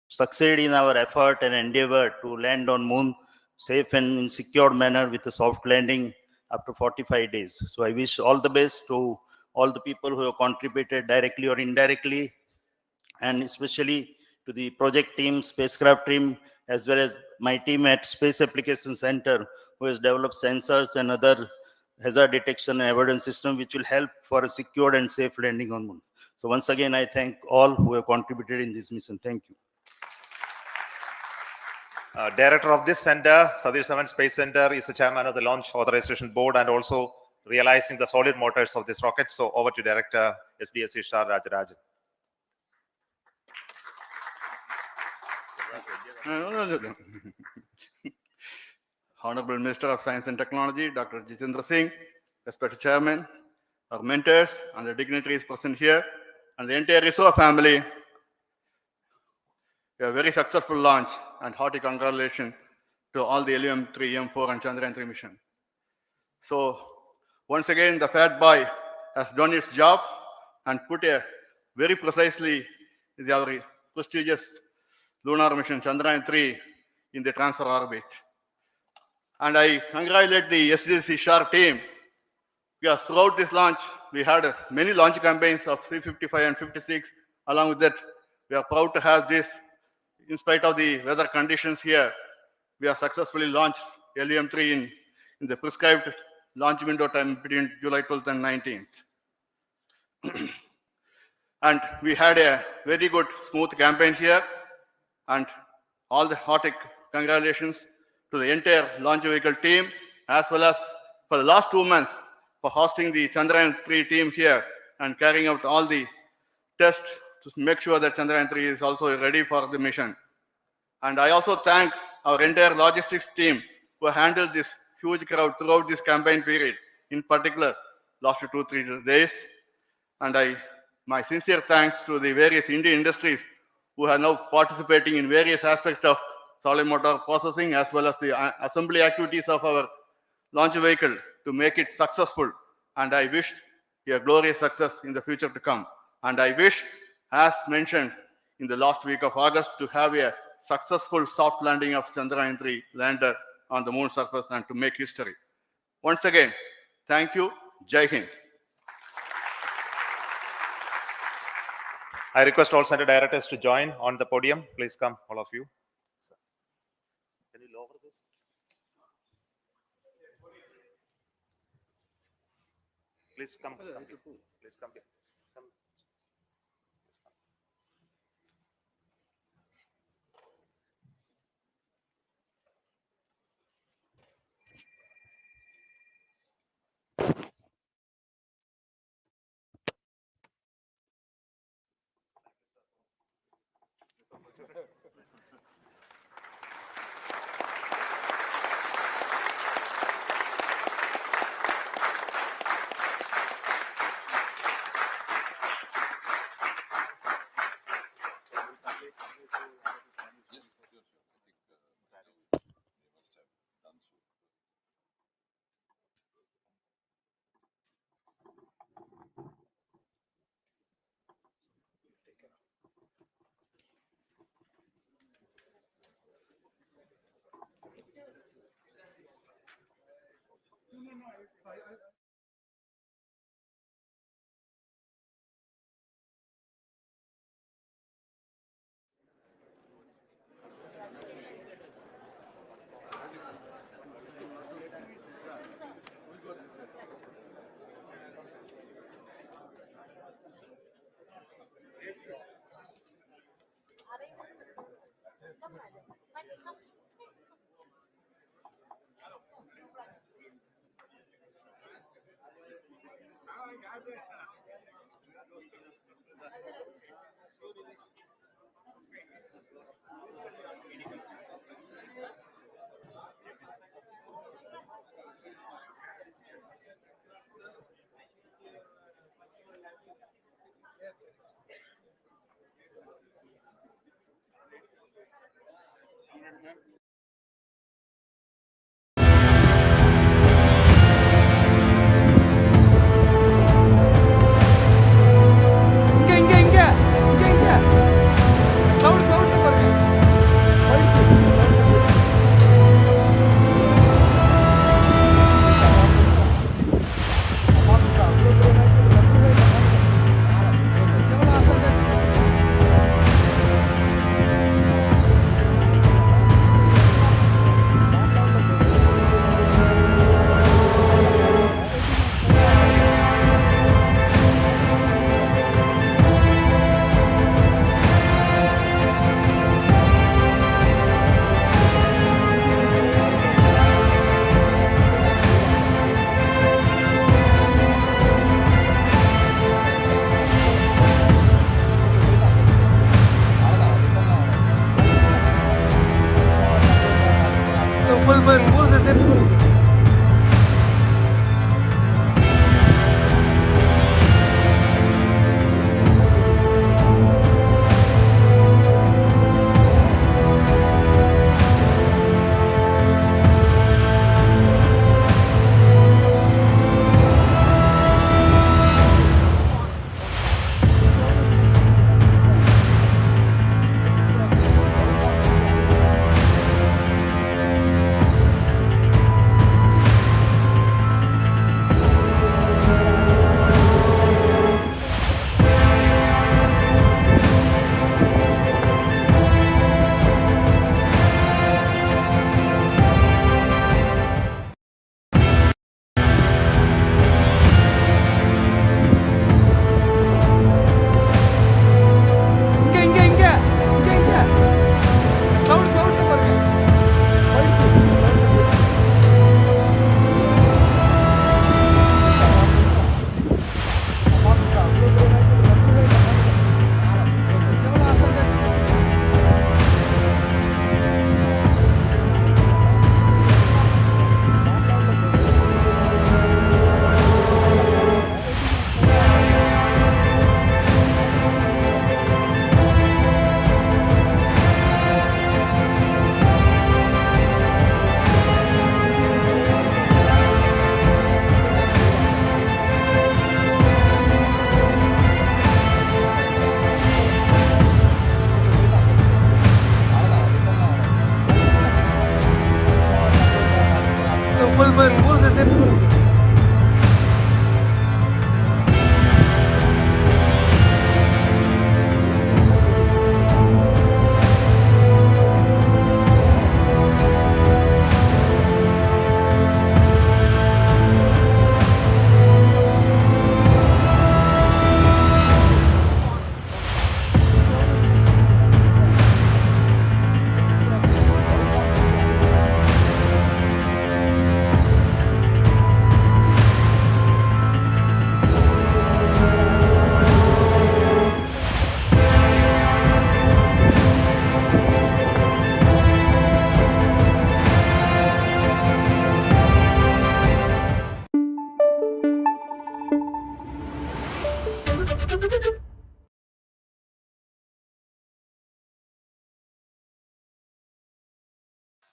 succeed in our effort and endeavor to land on moon safe and in secured manner with a soft landing after 45 days. So I wish all the best to all the people who have contributed directly or indirectly, and especially to the project team, spacecraft team, as well as my team at Space Application Center, who has developed sensors and other hazard detection and avoidance system, which will help for a secured and safe landing on Moon. So once again, I thank all who have contributed in this mission. Thank you. Director of this center, Satish Dhawan Space Center, is the chairman of the Launch Authorization Board and also realizing the solid motors of this rocket. So over to Director SDSC Shah Rajarajan. Honorable Minister of Science and Technology, Dr. Jitendra Singh, respected Chairman, our mentors and the dignitaries present here, and the entire ISRO family, a very successful launch and hearty congratulations to all the LVM-3, M4 and Chandrayaan-3 mission. So once again, the fat boy has done its job and put a very precisely our prestigious lunar mission Chandrayaan-3 in the transfer orbit. And I congratulate the SDSC SHAR team, because throughout this launch, we had many launch campaigns of 355 and 56. Along with that, we are proud to have this. In spite of the weather conditions here, we have successfully launched LVM-3 in the prescribed launch window time between July 12th and 19th. And we had a very good, smooth campaign here. And all the hearty congratulations to the entire launch vehicle team, as well as for the last 2 months for hosting the Chandrayaan-3 team here and carrying out all the tests to make sure that Chandrayaan-3 is also ready for the mission. And I also thank our entire logistics team who handled this huge crowd throughout this campaign period, in particular last 2-3 days. And my sincere thanks to the various Indian industries who are now participating in various aspects of solid motor processing, as well as the assembly activities of our launch vehicle to make it successful. And I wish a glorious success in the future to come. And I wish, as mentioned in the last week of August, to have a successful soft landing of Chandrayaan-3 lander on the moon surface and to make history. Once again, thank you. Jai Hind. I request all center directors to join on the podium. Please come, all of you. Can you lower this? Please come. Please come here. Come.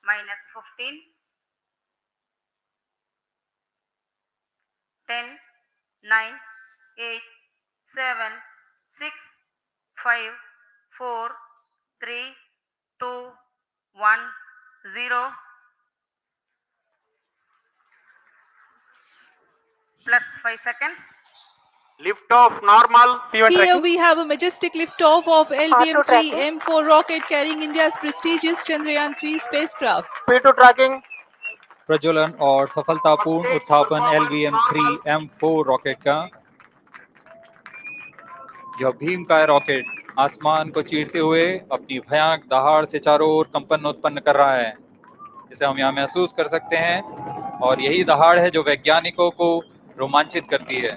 minus 15, 10, 9, 8, 7, 6, 5, 4, 3, 2, 1, 0. Plus 5 seconds. Lift off normal. Here we have a majestic liftoff of LVM-3 M4 rocket carrying India's prestigious Chandrayaan 3 spacecraft. P2 tracking. प्रज्वलन और सफलतापूर्ण उत्थापन LVM-3 M4 rocket का। यह भीमकाय rocket आसमान को चीरते हुए अपनी भयानक दहाड़ से चारों ओर कंपन उत्पन्न कर रहा है, इसे हम यहाँ महसूस कर सकते हैं, और यही दहाड़ है जो वैज्ञानिकों को रोमांचित करती है।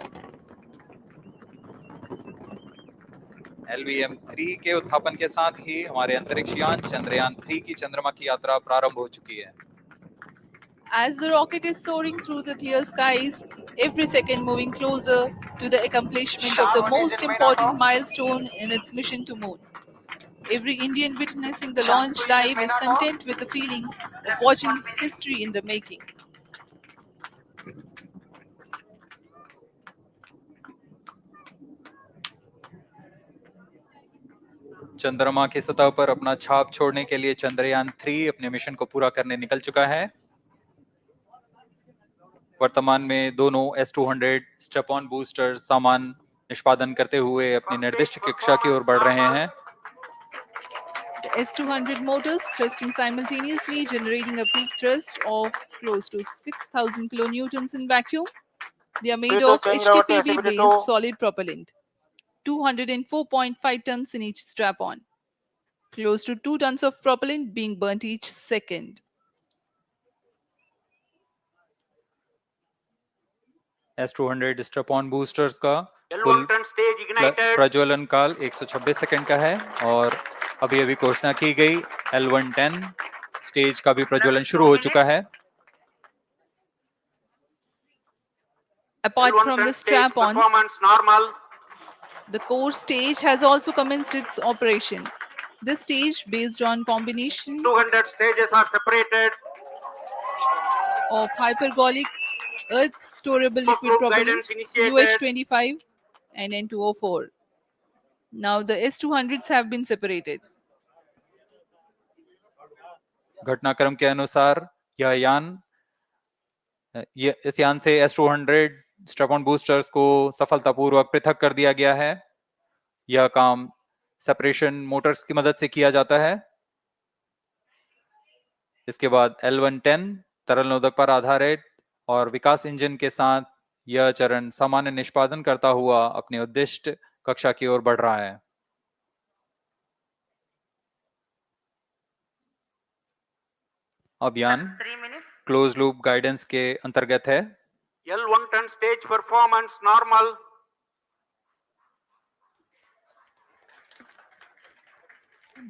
LVM-3 के उत्थापन के साथ ही हमारे अंतरिक्ष यान चंद्रयान 3 की चंद्रमा की यात्रा प्रारंभ हो चुकी है। As the rocket is soaring through the clear skies, every second moving closer to the accomplishment of the most important milestone in its mission to moon. Every Indian witnessing the launch live is content with the feeling of watching history in the making. चंद्रमा की सतह पर अपना छाप छोड़ने के लिए चंद्रयान 3 अपने मिशन को पूरा करने निकल चुका है। वर्तमान में दोनों S-200 स्टेप ऑन बूस्टर सामान निष्पादन करते हुए अपनी निर्दिष्ट कक्षा की ओर बढ़ रहे हैं। The S-200 motors thrusting simultaneously, generating a peak thrust of close to 6,000 kilonewtons in vacuum. They are made of HTPB-based solid propellant, 204.5 tons in each strap-on, close to 2 tons of propellant being burnt each second. S-200 step-on boosters का कुल प्रज्वलन काल 126 second का है, और अभी घोषणा की गई L110 स्टेज का भी प्रज्वलन शुरू हो चुका है। Apart L1 from turn the stage strap-ons, performance normal. the core stage has also commenced its operation. This stage, based on combination 200 stages are separated. of hypergolic earth storable liquid Group propellants guidance initiated. UH-25 and N2O4. Now the S-200s have been separated. घटनाक्रम के अनुसार इस यान से S-200 strap-on boosters को सफलतापूर्वक पृथक कर दिया गया है। यह काम सेपरेशन मोटर्स की मदद से किया जाता है। इसके बाद L110 तरल नोदक पर आधारित और विकास इंजन के साथ यह चरण सामान्य निष्पादन करता हुआ अपने उद्दिष्ट कक्षा की ओर बढ़ रहा है। अब यान क्लोज लूप गाइडेंस के अंतर्गत है। L1 turn stage performance normal.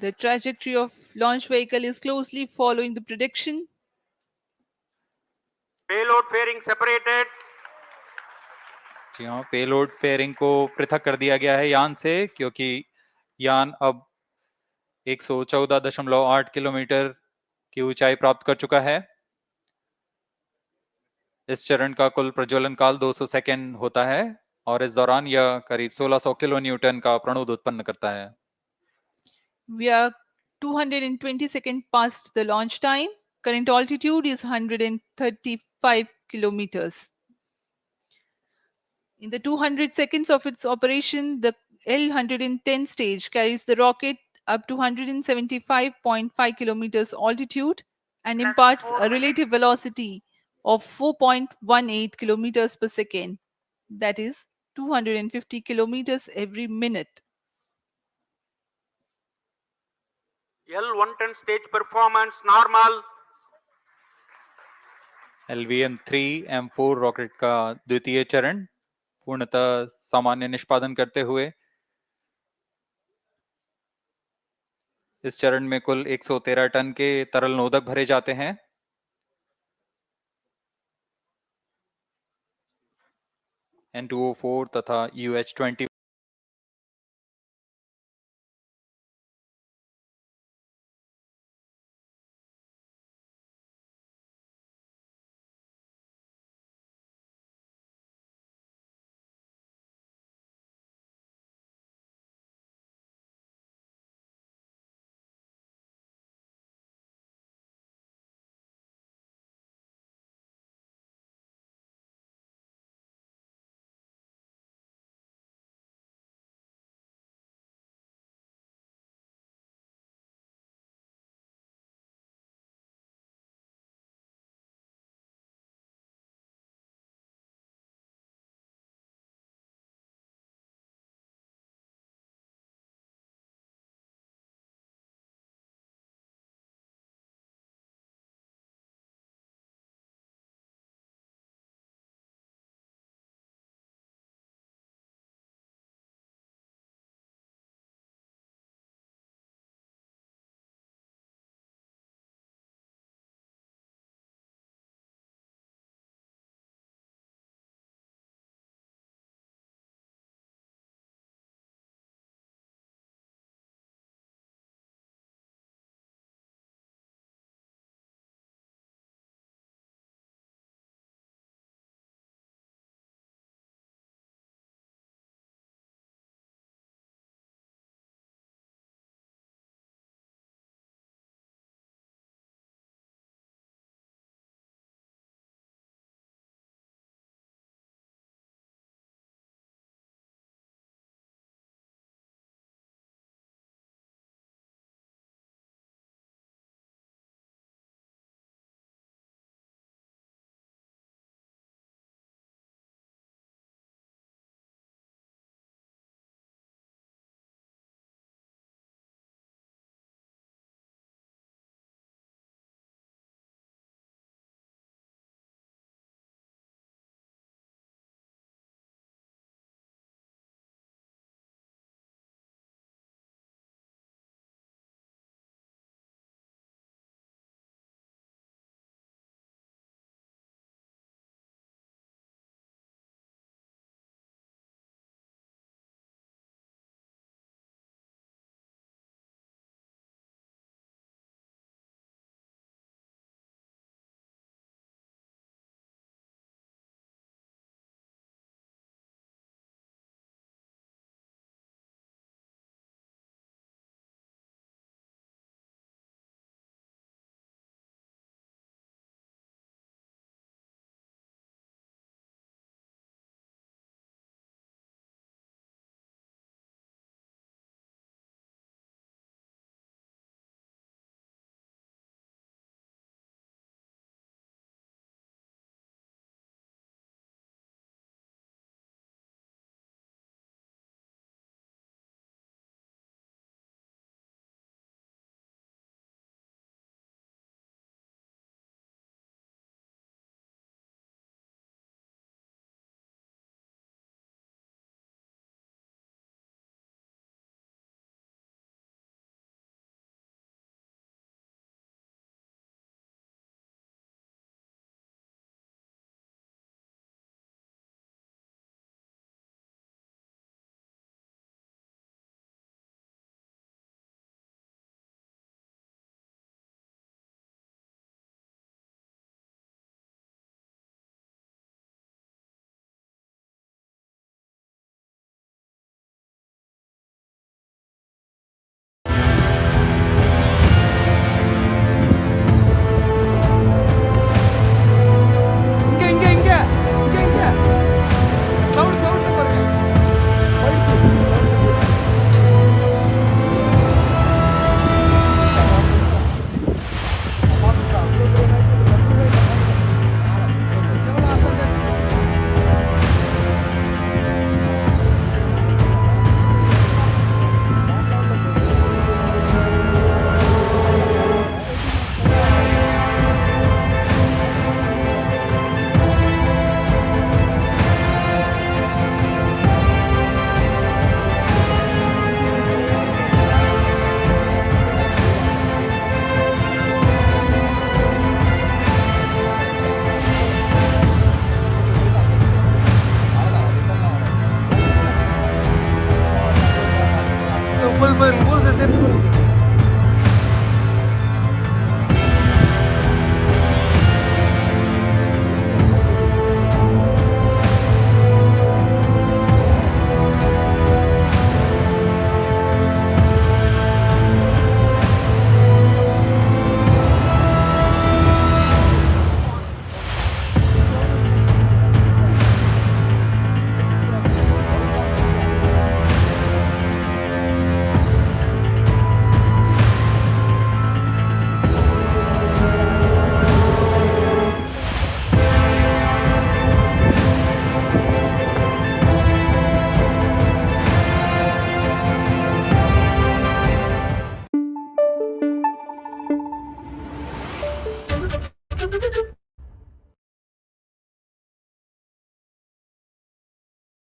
The trajectory of launch vehicle is closely following the prediction. Payload fairing separated. जी हाँ, पेलोड फेयरिंग को पृथक कर दिया गया है यान से, क्योंकि यान अब 114.8 किलोमीटर की ऊंचाई प्राप्त कर चुका है। इस चरण का कुल प्रज्वलन काल 200 सेकेंड होता है और इस दौरान यह करीब 1600 किलो न्यूटन का प्रणुद उत्पन्न करता है। We are 220 seconds past the launch time. Current altitude is 135 kilometers. In the 200 seconds of its operation, the L110 stage carries the rocket up to 175.5 kilometers altitude and imparts a relative velocity of 4.18 kilometers per second, that is 250 kilometers every minute. L1 turn stage performance normal. LVM-3 M4 rocket का द्वितीय चरण पूर्णतः सामान्य निष्पादन करते हुए इस चरण में कुल 113 टन के तरल नोदक भरे जाते हैं। N2O4 तथा UH-20